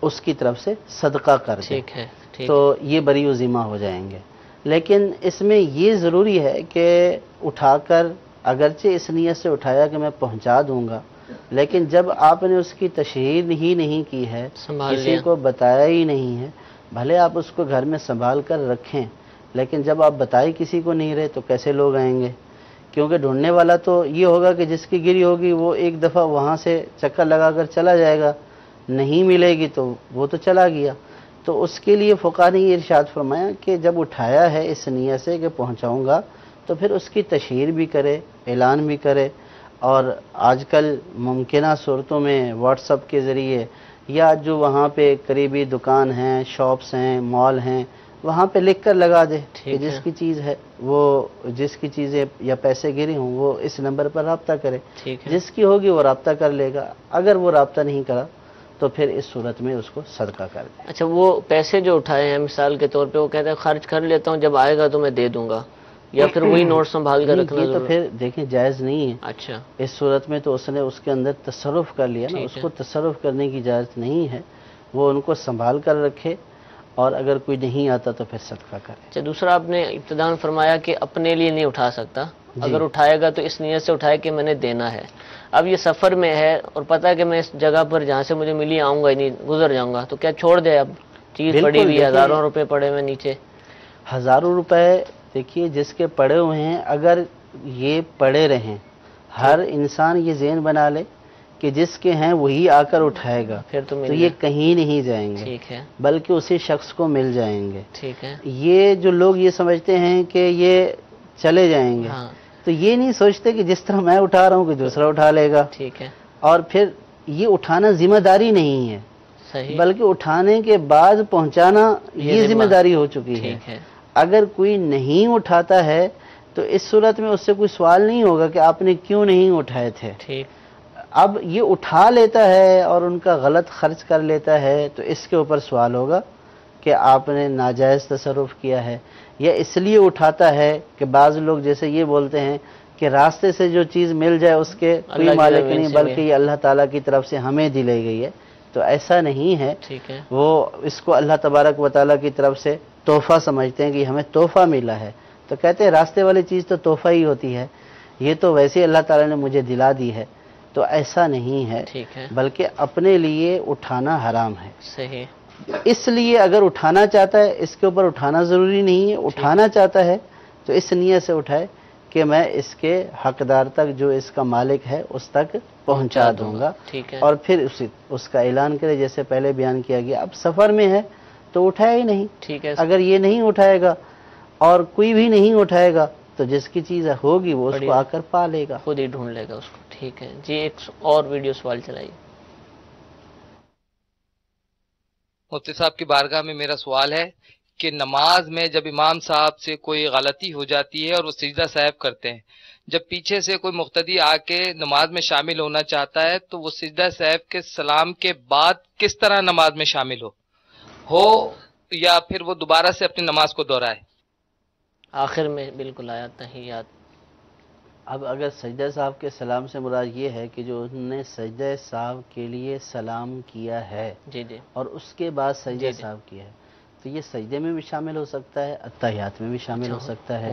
H: اس کی طرف سے صدقہ کر دے.
F: ٹھیک ہے.
H: تو یہ بری و ذمہ ہو جائیں گے. لیکن اس میں یہ ضروری ہے کہ اٹھا کر اگرچہ اس نیت سے اٹھایا کہ میں پہنچا دوں گا، لیکن جب آپ نے اس کی تشہیر ہی نہیں کی ہے، کسی کو بتایا ہی نہیں ہے، بھلے آپ اس کو گھر میں سنبھال کر رکھیں لیکن جب آپ بتائے کسی کو نہیں رہے تو کیسے لوگ آئیں گے؟ کیونکہ ڈھونڈنے والا تو یہ ہوگا کہ جس کی گری ہوگی وہ ایک دفعہ وہاں سے چکر لگا کر چلا جائے گا، نہیں ملے گی تو وہ تو چلا گیا. تو اس کے لیے فقہا نے یہ ارشاد فرمایا کہ جب اٹھایا ہے اس نیت سے کہ پہنچاؤں گا تو پھر اس کی تشہیر بھی کرے، اعلان بھی کرے. اور آج کل ممکنہ صورتوں میں واٹس ایپ کے ذریعے یا جو وہاں پہ قریبی دکان ہیں، شاپس ہیں، مال ہیں، وہاں پہ لکھ کر لگا دے کہ جس کی چیز ہے وہ، جس کی چیزیں یا پیسے گرے ہوں وہ اس نمبر پر رابطہ کرے، جس کی ہوگی وہ رابطہ کر لے گا، اگر وہ رابطہ نہیں کرا تو پھر اس صورت میں اس کو صدقہ کر دے۔
F: اچھا، وہ پیسے جو اٹھائے ہیں مثال کے طور پہ، وہ کہتے ہیں خرچ کر لیتا ہوں، جب آئے گا تو میں دے دوں گا، یا پھر وہی نوٹ سنبھال کر رکھنا؟
H: یہ تو پھر دیکھیں جائز نہیں ہے۔
F: اچھا،
H: اس صورت میں تو اس نے اس کے اندر تصرف کر لیا نا، اس کو تصرف کرنے کی اجازت نہیں ہے، وہ ان کو سنبھال کر رکھے، اور اگر کوئی نہیں آتا تو پھر صدقہ کرے۔
F: اچھا، دوسرا آپ نے ابتداءً فرمایا کہ اپنے لیے نہیں اٹھا سکتا، اگر اٹھائے گا تو اس نیت سے اٹھائے کہ میں نے دینا ہے۔ اب یہ سفر میں ہے اور پتہ ہے کہ میں اس جگہ پر جہاں سے مجھے ملی آؤں گا ہی نہیں، گزر جاؤں گا، تو کیا چھوڑ دے؟ اب چیز پڑی ہوئی، ہزاروں روپے پڑے ہوئے نیچے۔
H: ہزاروں روپے دیکھیے جس کے پڑے ہوئے ہیں، اگر یہ پڑے رہیں، ہر انسان یہ ذہن بنا لے کہ جس کے ہیں وہی آ کر اٹھائے گا،
F: پھر تو
H: یہ کہیں نہیں جائیں گے،
F: ٹھیک ہے،
H: بلکہ اسی شخص کو مل جائیں گے۔
F: ٹھیک ہے،
H: یہ جو لوگ یہ سمجھتے ہیں کہ یہ چلے جائیں گے، تو یہ نہیں سوچتے کہ جس طرح میں اٹھا رہا ہوں کہ دوسرا اٹھا لے گا۔
F: ٹھیک ہے،
H: اور پھر یہ اٹھانا ذمہ داری نہیں ہے،
F: صحیح،
H: بلکہ اٹھانے کے بعد پہنچانا یہ ذمہ داری ہو چکی ہے۔ اگر کوئی نہیں اٹھاتا ہے تو اس صورت میں اس سے کوئی سوال نہیں ہوگا کہ آپ نے کیوں نہیں اٹھائے تھے۔
F: ٹھیک،
H: اب یہ اٹھا لیتا ہے اور ان کا غلط خرچ کر لیتا ہے تو اس کے اوپر سوال ہوگا کہ آپ نے ناجائز تصرف کیا ہے، یا اس لیے اٹھاتا ہے کہ بعض لوگ جیسے یہ بولتے ہیں کہ راستے سے جو چیز مل جائے اس کے کوئی مالک نہیں، بلکہ یہ اللہ تعالیٰ کی طرف سے ہمیں دی گئی ہے، تو ایسا نہیں ہے۔
F: ٹھیک ہے،
H: وہ اس کو اللہ تبارک و تعالیٰ کی طرف سے تحفہ سمجھتے ہیں کہ ہمیں تحفہ ملا ہے، تو کہتے ہیں راستے والی چیز تو تحفہ ہی ہوتی ہے، یہ تو ویسے اللہ تعالیٰ نے مجھے دلا دی ہے، تو ایسا نہیں ہے، بلکہ اپنے لیے اٹھانا حرام ہے۔
F: صحیح،
H: اس لیے اگر اٹھانا چاہتا ہے، اس کے اوپر اٹھانا ضروری نہیں ہے، اٹھانا چاہتا ہے تو اس نیت سے اٹھائے کہ میں اس کے حقدار تک، جو اس کا مالک ہے اس تک پہنچا دوں گا، اور پھر اس کا اعلان کرے جیسے پہلے بیان کیا گیا۔ اب سفر میں ہے تو اٹھائے ہی نہیں،
F: ٹھیک ہے،
H: اگر یہ نہیں اٹھائے گا اور کوئی بھی نہیں اٹھائے گا تو جس کی چیز ہوگی وہ اس کو آ کر پا لے گا،
F: خود ہی ڈھونڈ لے گا اس کو۔ ٹھیک ہے جی، ایک اور ویڈیو سوال چلائیے۔
K: مفتی صاحب کی بارگاہ میں میرا سوال ہے کہ نماز میں جب امام صاحب سے کوئی غلطی ہو جاتی ہے اور وہ سجدہ صاحب کرتے ہیں، جب پیچھے سے کوئی مقتدی آ کے نماز میں شامل ہونا چاہتا ہے تو وہ سجدہ صاحب کے سلام کے بعد کس طرح نماز میں شامل ہو یا پھر وہ دوبارہ سے اپنی نماز کو دہرائے؟
F: آخر میں بالکل آیا تحیات۔
H: اب اگر سجدہ صاحب کے سلام سے مراد یہ ہے کہ جو انہوں نے سجدہ صاحب کے لیے سلام کیا ہے اور اس کے بعد سجدہ صاحب کیا ہے، تو یہ سجدے میں بھی شامل ہو سکتا ہے، اتحیات میں بھی شامل ہو سکتا ہے۔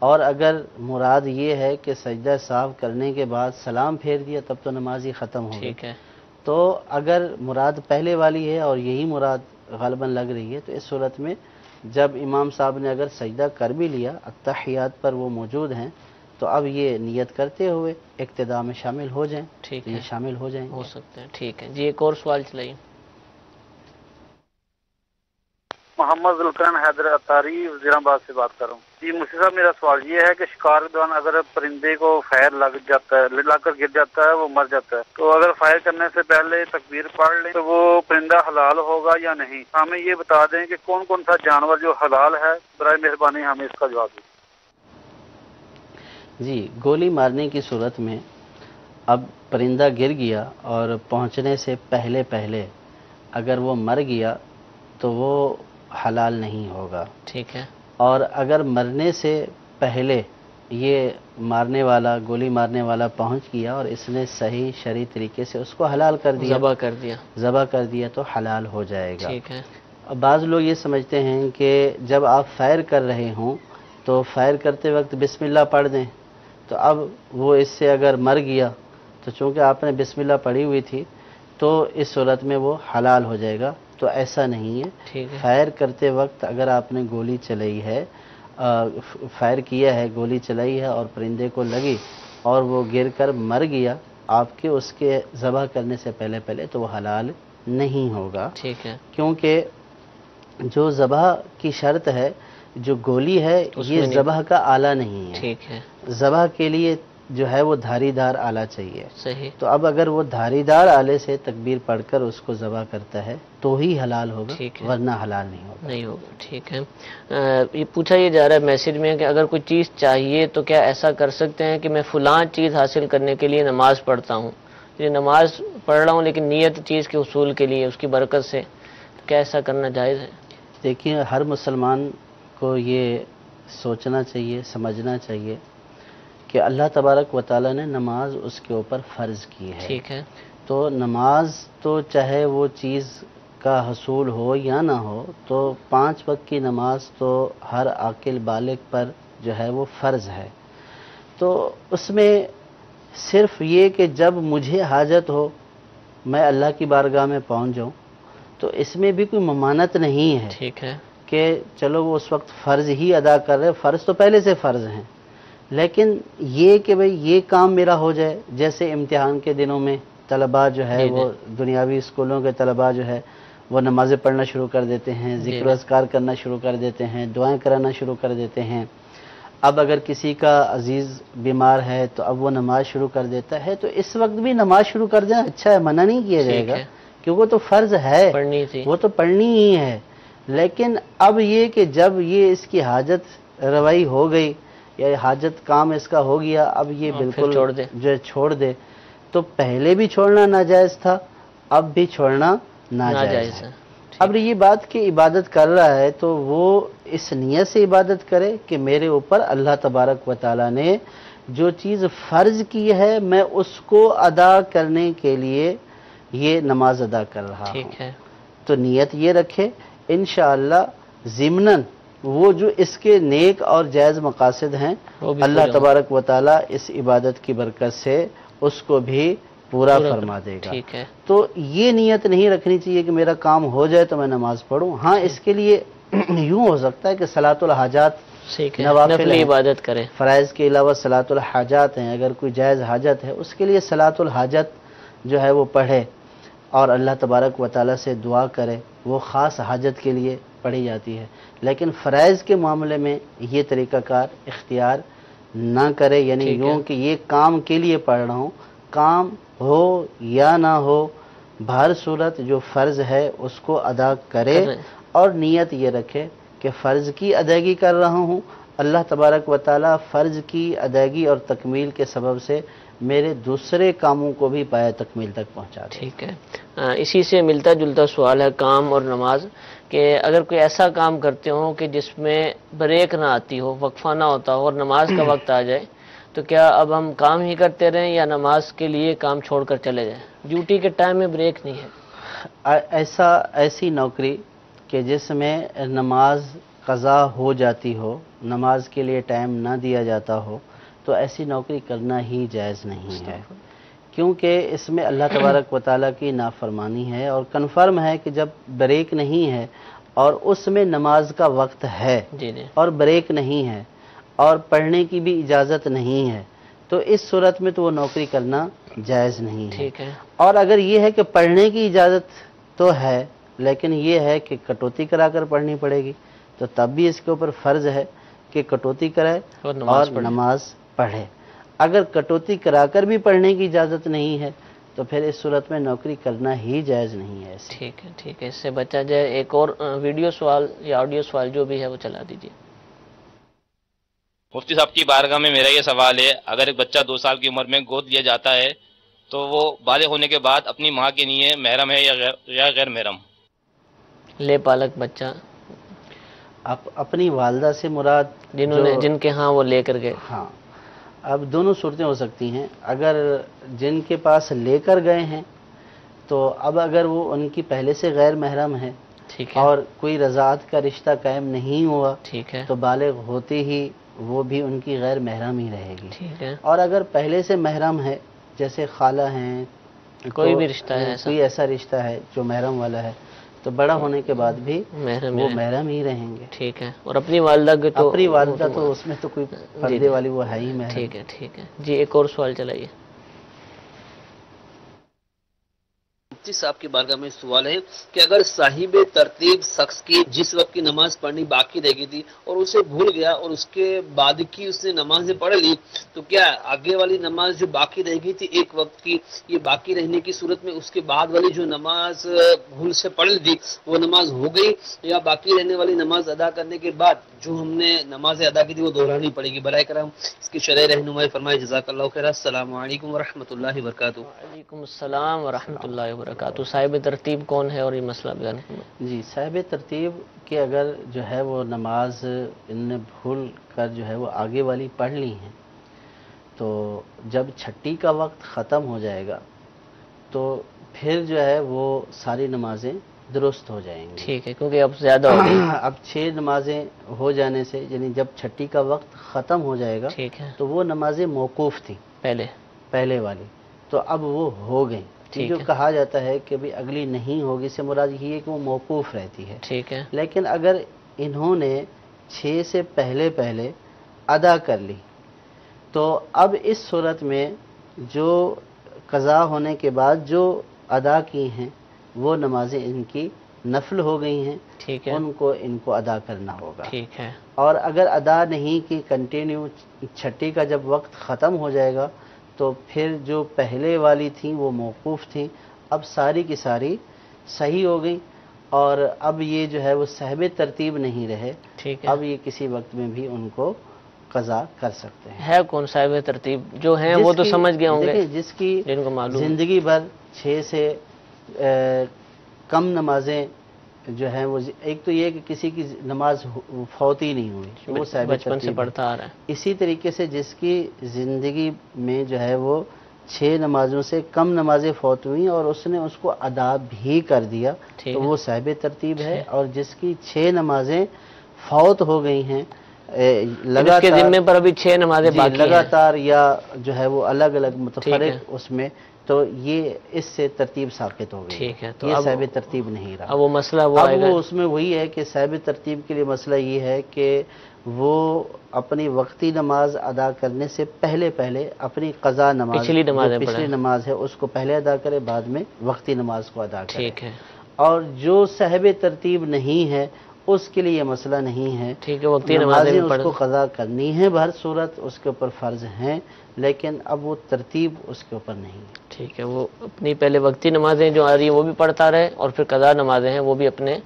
H: اور اگر مراد یہ ہے کہ سجدہ صاحب کرنے کے بعد سلام پھیر دیا تب تو نماز ہی ختم ہو گئی، تو اگر مراد پہلے والی ہے اور یہی مراد غالباً لگ رہی ہے تو اس صورت میں جب امام صاحب نے اگر سجدہ کر بھی لیا، اتحیات پر وہ موجود ہیں، تو اب یہ نیت کرتے ہوئے اقتداء میں شامل ہو جائیں،
F: ٹھیک
H: یہ شامل ہو جائیں،
F: ہو سکتے ہیں۔ ٹھیک ہے جی، ایک اور سوال چلائیے۔
L: محمد ذوالقرن حیدر اتاری وزیر آباد سے بات کر رہا ہوں جی۔ مفتی صاحب میرا سوال یہ ہے کہ شکار کے دوران اگر پرندے کو فائر لگ جاتا ہے، لگ کر گر جاتا ہے، وہ مر جاتا ہے، تو اگر فائر کرنے سے پہلے تکبیر پڑھ لیں تو وہ پرندہ حلال ہوگا یا نہیں؟ ہمیں یہ بتا دیں کہ کون کون سا جانور جو حلال ہے، برائے مہربانی ہمیں اس کا جواب دیں۔
H: جی، گولی مارنے کی صورت میں اب پرندہ گر گیا اور پہنچنے سے پہلے اگر وہ مر گیا تو وہ حلال نہیں ہوگا،
F: ٹھیک ہے۔
H: اور اگر مرنے سے پہلے یہ مارنے والا، گولی مارنے والا پہنچ گیا اور اس نے صحیح شرعی طریقے سے اس کو حلال کر دیا، ذبح کر دیا تو حلال ہو جائے گا،
F: ٹھیک ہے۔
H: بعض لوگ یہ سمجھتے ہیں کہ جب آپ فائر کر رہے ہوں تو فائر کرتے وقت بسم اللہ پڑھ دیں، تو اب وہ اس سے اگر مر گیا تو چونکہ آپ نے بسم اللہ پڑھی ہوئی تھی تو اس صورت میں وہ حلال ہو جائے گا، تو ایسا نہیں ہے۔ فائر کرتے وقت اگر آپ نے گولی چلائی ہے، فائر کیا ہے، گولی چلائی ہے اور پرندے کو لگی اور وہ گر کر مر گیا، آپ کے اس کے ذبح کرنے سے پہلے تو وہ حلال نہیں ہوگا،
F: ٹھیک ہے،
H: کیونکہ جو ذبح کی شرط ہے، جو گولی ہے یہ ذبح کا آلہ نہیں ہے،
F: ٹھیک ہے،
H: ذبح کے لیے جو ہے وہ دھاری دار آلہ چاہیے.
F: صحیح.
H: تو اب اگر وہ دھاری دار آلے سے تکبیر پڑھ کر اس کو ذبح کرتا ہے تو ہی حلال ہوگا, ورنہ حلال نہیں ہوگا.
F: نہیں ہوگا. ٹھیک ہے. یہ پوچھا یہ جا رہا ہے میسج میں کہ اگر کوئی چیز چاہیے تو کیا ایسا کر سکتے ہیں کہ میں فلاں چیز حاصل کرنے کے لیے نماز پڑھتا ہوں, یہ نماز پڑھ رہا ہوں لیکن نیت چیز کے حصول کے لیے اس کی برکت سے, تو کیا ایسا کرنا جائز ہے؟
H: دیکھیے ہر مسلمان کو یہ سوچنا چاہیے, سمجھنا چاہیے کہ اللہ تبارک و تعالیٰ نے نماز اس کے اوپر فرض کی ہے.
F: ٹھیک ہے.
H: تو نماز تو چاہے وہ چیز کا حصول ہو یا نہ ہو, تو 5 وقت کی نماز تو ہر عاقل بالغ پر جو ہے وہ فرض ہے. تو اس میں صرف یہ کہ جب مجھے حاجت ہو میں اللہ کی بارگاہ میں پہنچ جاؤں, تو اس میں بھی کوئی ممانعت نہیں ہے.
F: ٹھیک ہے.
H: کہ چلو وہ اس وقت فرض ہی ادا کر رہے, فرض تو پہلے سے فرض ہیں, لیکن یہ کہ بھئی یہ کام میرا ہو جائے, جیسے امتحان کے دنوں میں طلباء جو ہے وہ دنیاوی اسکولوں کے طلباء جو ہے وہ نمازیں پڑھنا شروع کر دیتے ہیں, ذکر و اذکار کرنا شروع کر دیتے ہیں, دعائیں کرانا شروع کر دیتے ہیں. اب اگر کسی کا عزیز بیمار ہے تو اب وہ نماز شروع کر دیتا ہے, تو اس وقت بھی نماز شروع کر دینا اچھا ہے, منع نہیں کیا جائے گا, کیونکہ وہ تو فرض ہے, وہ تو پڑھنی ہی ہے. لیکن اب یہ کہ جب یہ اس کی حاجت روائی ہو گئی یا حاجت کام اس کا ہو گیا, اب یہ بالکل جو ہے چھوڑ دے, تو پہلے بھی چھوڑنا ناجائز تھا, اب بھی چھوڑنا ناجائز ہے. اب یہ بات کہ عبادت کر رہا ہے تو وہ اس نیت سے عبادت کرے کہ میرے اوپر اللہ تبارک و تعالیٰ نے جو چیز فرض کی ہے میں اس کو ادا کرنے کے لیے یہ نماز ادا کر رہا ہوں. تو نیت یہ رکھے, انشاءاللہ ضمناً وہ جو اس کے نیک اور جائز مقاصد ہیں اللہ تبارک و تعالیٰ اس عبادت کی برکت سے اس کو بھی پورا فرما دے گا. تو یہ نیت نہیں رکھنی چاہیے کہ میرا کام ہو جائے تو میں نماز پڑھوں. ہاں اس کے لیے یوں ہو سکتا ہے کہ صلاۃ الحاجات نوافل
F: عبادت کرے,
H: فرائض کے علاوہ صلاۃ الحاجات ہیں, اگر کوئی جائز حاجت ہے اس کے لیے صلاۃ الحاجت جو ہے وہ پڑھے اور اللہ تبارک و تعالیٰ سے دعا کرے, وہ خاص حاجت کے لیے پڑھی جاتی ہے. لیکن فرائض کے معاملے میں یہ طریقہ کار اختیار نہ کرے, یعنی یوں کہ یہ کام کے لیے پڑھ رہا ہوں, کام ہو یا نہ ہو بہر صورت جو فرض ہے اس کو ادا کرے, اور نیت یہ رکھے کہ فرض کی ادائیگی کر رہا ہوں, اللہ تبارک و تعالیٰ فرض کی ادائیگی اور تکمیل کے سبب سے میرے دوسرے کاموں کو بھی پایہ تکمیل تک پہنچا دے.
F: ٹھیک ہے. اسی سے ملتا جلتا سوال ہے کام اور نماز, کہ اگر کوئی ایسا کام کرتے ہوں کہ جس میں بریک نہ آتی ہو, وقفہ نہ ہوتا ہو اور نماز کا وقت آ جائے, تو کیا اب ہم کام ہی کرتے رہیں یا نماز کے لیے کام چھوڑ کر چلے جائیں؟ ڈیوٹی کے ٹائم میں بریک نہیں ہے.
H: ایسی نوکری کہ جس میں نماز قضا ہو جاتی ہو, نماز کے لیے ٹائم نہ دیا جاتا ہو, تو ایسی نوکری کرنا ہی جائز نہیں ہے, کیونکہ اس میں اللہ تبارک و تعالیٰ کی نافرمانی ہے. اور کنفرم ہے کہ جب بریک نہیں ہے اور اس میں نماز کا وقت ہے اور بریک نہیں ہے اور پڑھنے کی بھی اجازت نہیں ہے, تو اس صورت میں تو وہ نوکری کرنا جائز نہیں ہے. اور اگر یہ ہے کہ پڑھنے کی اجازت تو ہے لیکن یہ ہے کہ کٹوتی کرا کر پڑھنی پڑے گی, تو تب بھی اس کے اوپر فرض ہے کہ کٹوتی کرائے اور نماز پڑھے. اگر کٹوتی کرا کر بھی پڑھنے کی اجازت نہیں ہے تو پھر اس صورت میں نوکری کرنا ہی جائز نہیں ہے.
F: ٹھیک ہے, ٹھیک ہے, اس سے بچا جائے. ایک اور ویڈیو سوال یا آڈیو سوال جو بھی ہے وہ چلا دیجیے.
M: مفتی صاحب کی بارگاہ میں میرا یہ سوال ہے, اگر ایک بچہ 2 سال کی عمر میں گود لیا جاتا ہے تو وہ بالغ ہونے کے بعد اپنی ماں کے لیے محرم ہے یا غیر محرم؟
F: لے پالک بچہ
H: اپنی والدہ سے مراد
F: جن کے ہاں وہ لے کر گئے.
H: ہاں, اب دونوں صورتیں ہو سکتی ہیں. اگر جن کے پاس لے کر گئے ہیں تو اب اگر وہ ان کی پہلے سے غیر محرم ہے اور کوئی رضاعت کا رشتہ قائم نہیں ہوا, تو بالغ ہوتے ہی وہ بھی ان کی غیر محرم ہی رہے گی. اور اگر پہلے سے محرم ہے, جیسے خالہ ہیں,
F: کوئی بھی رشتہ ہے,
H: کوئی ایسا رشتہ ہے جو محرم والا ہے, تو بڑا ہونے کے بعد بھی وہ محرم ہی رہیں گے.
F: ٹھیک ہے. اور اپنی والدہ کے تو
H: اپنی والدہ تو اس میں تو کوئی پردے والی وہ ہے ہی محرم.
F: ٹھیک ہے, ٹھیک ہے جی. ایک اور سوال چلائیے.
N: مفتی صاحب کی بارگاہ میں سوال ہے کہ اگر صاحب ترتیب شخص کی جس وقت کی نماز پڑھنی باقی رہ گئی تھی اور اسے بھول گیا اور اس کے بعد کی اس نے نمازیں پڑھ لی، تو کیا آگے والی نماز جو باقی رہ گئی تھی ایک وقت کی، یہ باقی رہنے کی صورت میں اس کے بعد والی جو نماز بھول سے پڑھ لی تھی وہ نماز ہو گئی، یا باقی رہنے والی نماز ادا کرنے کے بعد جو ہم نے نمازیں ادا کی تھی وہ دہرانی پڑے گی؟ برائے کرم اس کی شرح رہنمائی فرمائے، جزاک اللہ خیر۔ السلام علیکم ورحمۃ اللہ وبرکاتہ۔
F: وعلیکم السلام ورحمۃ اللہ وبرکاتہ۔ صاحب ترتیب کون ہے اور یہ مسئلہ بیان ہے؟
H: جی، صاحب ترتیب کہ اگر جو ہے وہ نماز ان نے بھول کر جو ہے وہ آگے والی پڑھ لی ہیں، تو جب چھٹی کا وقت ختم ہو جائے گا تو پھر جو ہے وہ ساری نمازیں درست ہو جائیں گی۔
F: ٹھیک ہے، کیونکہ اب زیادہ ہو گئی،
H: اب 6 نمازیں ہو جانے سے یعنی جب چھٹی کا وقت ختم ہو جائے گا
F: ٹھیک ہے،
H: تو وہ نمازیں موقوف تھیں پہلے والی، تو اب وہ ہو گئیں۔ جو کہا جاتا ہے کہ بھی اگلی نہیں ہوگی سے مراد یہ ہے کہ وہ موقوف رہتی ہے۔
F: ٹھیک ہے،
H: لیکن اگر انہوں نے 6 سے پہلے ادا کر لی تو اب اس صورت میں جو قضا ہونے کے بعد جو ادا کی ہیں وہ نمازیں ان کی نفل ہو گئی ہیں،
F: ٹھیک ہے،
H: ان کو ادا کرنا ہوگا۔
F: ٹھیک ہے،
H: اور اگر ادا نہیں کی کنٹینیو چھٹی کا جب وقت ختم ہو جائے گا تو پھر جو پہلے والی تھیں وہ موقوف تھیں، اب ساری کی ساری صحیح ہو گئی، اور اب یہ جو ہے وہ صاحب ترتیب نہیں رہے، اب یہ کسی وقت میں بھی ان کو قضا کر سکتے ہیں۔
F: ہے کون صاحب ترتیب؟ جو ہیں وہ تو سمجھ گئے ہوں گے،
H: جس کی
F: جن کو معلوم
H: زندگی بھر 6 سے کم نمازیں جو ہیں وہ، ایک تو یہ کہ کسی کی نماز فوت ہی نہیں ہوئی، وہ صاحب
F: بچپن سے
H: ترتیب
F: پڑھتا آ رہا ہے۔
H: اسی طریقے سے جس کی زندگی میں جو ہے وہ 6 نمازوں سے کم نمازیں فوت ہوئیں اور اس نے اس کو ادا بھی کر دیا تو وہ صاحب ترتیب ہے، اور جس کی 6 نمازیں فوت ہو گئی ہیں
F: لگاتار کے ذمے پر ابھی 6 نمازیں باقی
H: لگاتار یا جو ہے وہ الگ الگ متفرق اس میں، تو یہ اس سے ترتیب ثابت ہو گئی۔
F: ٹھیک ہے، تو
H: یہ صاحب ترتیب نہیں رہا۔
F: اب وہ مسئلہ
H: وہ اس میں وہی ہے کہ صاحب ترتیب کے لیے مسئلہ یہ ہے کہ وہ اپنی وقتی نماز ادا کرنے سے پہلے اپنی قضا نماز پچھلی نماز ہے اس کو پہلے ادا کرے، بعد میں وقتی نماز کو ادا کرے۔
F: ٹھیک ہے، اور
H: جو صاحب ترتیب نہیں ہے اس کے لیے یہ مسئلہ نہیں ہے،
F: ٹھیک ہے، وقتی
H: نمازیں اس کو قضا کرنی ہے، بہر صورت اس کے اوپر فرض ہیں، لیکن اب وہ ترتیب اس کے اوپر نہیں ہے۔
F: ٹھیک ہے، وہ اپنی پہلے وقتی نمازیں جو آ رہی ہیں وہ بھی پڑھتا رہے، اور پھر قضا نمازیں ہیں وہ بھی اپنے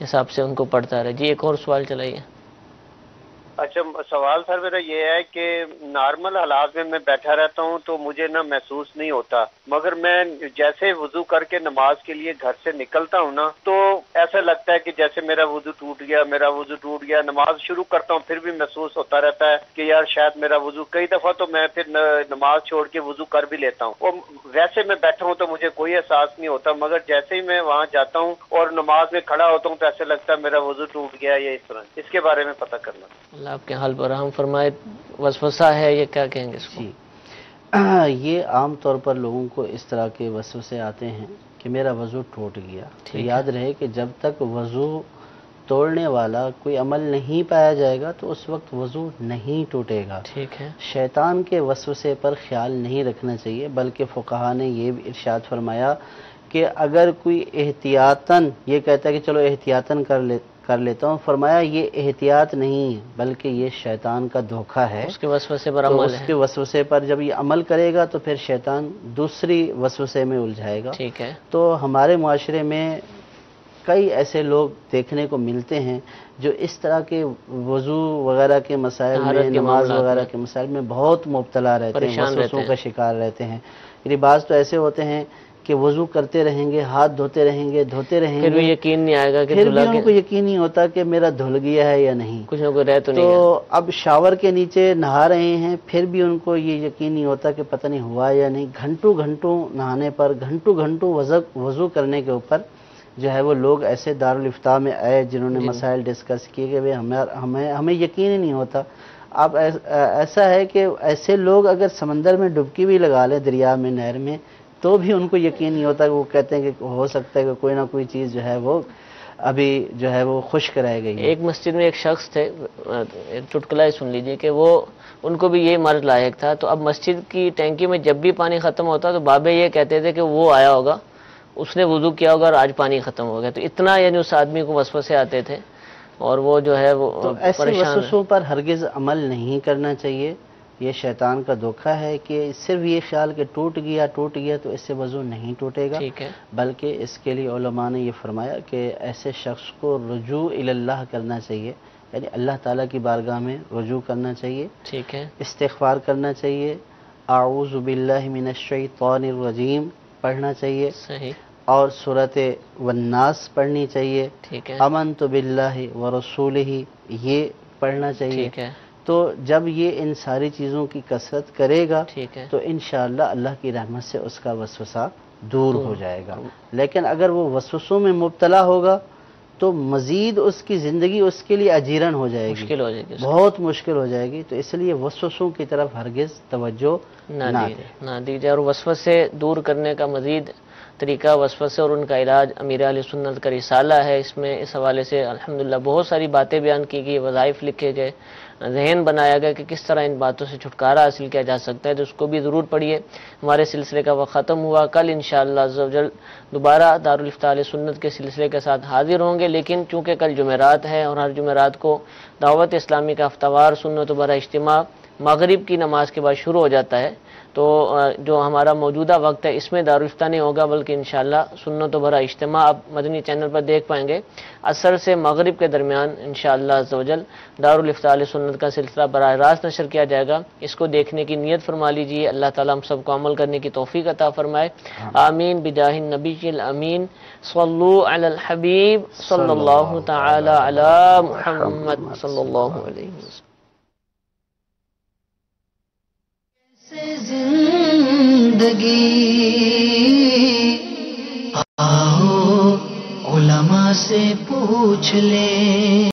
F: حساب سے ان کو پڑھتا رہے۔ جی ایک اور سوال چلائیے۔
O: اچھا، سوال سر میرا یہ ہے کہ نارمل حالات میں بیٹھا رہتا ہوں تو مجھے نا محسوس نہیں ہوتا، مگر میں جیسے وضو کر کے نماز کے لیے گھر سے نکلتا ہوں نا تو ایسا لگتا ہے کہ جیسے میرا وضو ٹوٹ گیا، نماز شروع کرتا ہوں پھر بھی محسوس ہوتا رہتا ہے کہ یار شاید میرا وضو، کئی دفعہ تو میں پھر نماز چھوڑ کے وضو کر بھی لیتا ہوں، اور ویسے میں بیٹھا ہوں تو مجھے کوئی احساس نہیں ہوتا، مگر جیسے ہی میں وہاں جاتا ہوں اور نماز میں کھڑا ہوتا ہوں تو ایسا لگتا ہے میرا وضو ٹوٹ گیا، یا اس طرح۔ اس کے بارے میں پتہ کرنا۔
F: اللہ آپ کے حال پر رحم فرمائے۔ وسوسہ ہے یہ کیا کہیں گے اس کو؟
H: یہ عام طور پر لوگوں کو اس طرح کے وسوسے آتے ہیں کہ میرا وضو ٹوٹ گیا، تو یاد رہے کہ جب تک وضو توڑنے والا کوئی عمل نہیں پایا جائے گا تو اس وقت وضو نہیں ٹوٹے گا۔
F: ٹھیک ہے،
H: شیطان کے وسوسے پر خیال نہیں رکھنا چاہیے، بلکہ فقہا نے یہ بھی ارشاد فرمایا کہ اگر کوئی احتیاطاً یہ کہتا ہے کہ چلو احتیاطاً کر لیتا ہوں، فرمایا یہ احتیاط نہیں ہے بلکہ یہ شیطان کا دھوکہ ہے،
F: اس کے وسوسے پر عمل ہے،
H: اس کے وسوسے پر جب یہ عمل کرے گا تو پھر شیطان دوسری وسوسے میں الجھائے گا۔
F: ٹھیک ہے،
H: تو ہمارے معاشرے میں کئی ایسے لوگ دیکھنے کو ملتے ہیں جو اس طرح کے وضو وغیرہ کے مسائل میں، نماز وغیرہ کے مسائل میں بہت مبتلا رہتے ہیں، وسوسوں کا شکار رہتے ہیں۔ یعنی بعض تو ایسے ہوتے ہیں کہ وضو کرتے رہیں گے، ہاتھ دھوتے رہیں گے، پھر
F: بھی یقین نہیں آئے گا کہ
H: پھر بھی ان کو یقین نہیں ہوتا کہ میرا دھل گیا ہے یا نہیں،
F: کچھ نہ کچھ رہ تو نہیں۔
H: تو اب شاور کے نیچے نہا رہے ہیں پھر بھی ان کو یہ یقین نہیں ہوتا کہ پتہ نہیں ہوا یا نہیں، گھنٹوں نہانے پر، گھنٹوں وضو کرنے کے اوپر جو ہے وہ لوگ ایسے دارالفتاء میں آئے جنہوں نے مسائل ڈسکس کیے کہ ہمیں یقین ہی نہیں ہوتا۔ اب ایسا ہے کہ ایسے لوگ اگر سمندر میں ڈبکی بھی لگا لیں، دریا میں، نہر میں، تو بھی ان کو یقین نہیں ہوتا کہ وہ کہتے ہیں کہ ہو سکتا ہے کہ کوئی نہ کوئی چیز جو ہے وہ ابھی جو ہے وہ خشک رہ گئی ہے۔
F: ایک مسجد میں ایک شخص تھے، ایک چٹکلا ہی سن لیجئے کہ وہ ان کو بھی یہ مرض لاحق تھا، تو اب مسجد کی ٹینکی میں جب بھی پانی ختم ہوتا تو بابے یہ کہتے تھے کہ وہ آیا ہوگا اس نے وضو کیا ہوگا اور آج پانی ختم ہو گیا. تو اتنا یعنی اس آدمی کو وسوسے آتے تھے اور وہ جو ہے وہ
H: ایسے وسوسوں پر ہرگز عمل نہیں کرنا چاہیے. یہ شیطان کا دھوکہ ہے کہ صرف یہ خیال کہ ٹوٹ گیا تو اس سے وضو نہیں ٹوٹے گا, بلکہ اس کے لیے علماء نے یہ فرمایا کہ ایسے شخص کو رجوع اللہ کرنا چاہیے, یعنی اللہ تعالیٰ کی بارگاہ میں رجوع کرنا چاہیے,
F: ٹھیک ہے,
H: استغفار کرنا چاہیے, اعوذ باللہ من الشیطان الرجیم پڑھنا چاہیے,
F: صحیح,
H: اور سورۃ والناس پڑھنی چاہیے,
F: ٹھیک ہے,
H: آمنت باللہ ورسولہ یہ پڑھنا چاہیے.
F: ٹھیک ہے.
H: تو جب یہ ان ساری چیزوں کی کثرت کرے گا
F: ٹھیک ہے
H: تو انشاءاللہ اللہ کی رحمت سے اس کا وسوسہ دور ہو جائے گا. لیکن اگر وہ وسوسوں میں مبتلا ہوگا تو مزید اس کی زندگی اس کے لیے اجیرن ہو جائے گی,
F: مشکل ہو جائے گی,
H: بہت مشکل ہو جائے گی. تو اس لیے وسوسوں کی طرف ہرگز توجہ
F: نہ دی جائے. اور وسوسے دور کرنے کا مزید طریقہ وسوسے اور ان کا علاج امیر اہل سنت کا رسالہ ہے. اس میں اس حوالے سے الحمدللہ بہت ساری باتیں بیان کی گئی, وظائف لکھے گئے, ذہن بنایا گیا کہ کس طرح ان باتوں سے چھٹکارا حاصل کیا جا سکتا ہے. تو اس کو بھی ضرور پڑھیے. ہمارے سلسلے کا وقت ختم ہوا. کل انشاءاللہ عز و جل دوبارہ دارالفتاء اہل سنت کے سلسلے کے ساتھ حاضر ہوں گے. لیکن چونکہ کل جمعرات ہے اور ہر جمعرات کو دعوت اسلامی کا ہفتہ وار سنت و برا اجتماع مغرب کی نماز کے بعد شروع ہو جاتا ہے, تو جو ہمارا موجودہ وقت ہے اس میں دارالفتاء نہیں ہوگا, بلکہ انشاءاللہ سنت و برا اجتماع آپ مدنی چینل پر دیکھ پائیں گے. عصر سے مغرب کے درمیان انشاءاللہ عز و جل دارالفتاء اہل سنت کا سلسلہ براہ راست نشر کیا جائے گا. اس کو دیکھنے کی نیت فرما لیجیے. اللہ تعالیٰ ہم سب کو عمل کرنے کی توفیق عطا فرمائے. آمین بجاہ النبی الامین. صلو علی الحبیب صلی اللہ تعالی علی محمد صلی اللہ علیہ وسلم.
E: زندگی آؤ علماء سے پوچھ لیں.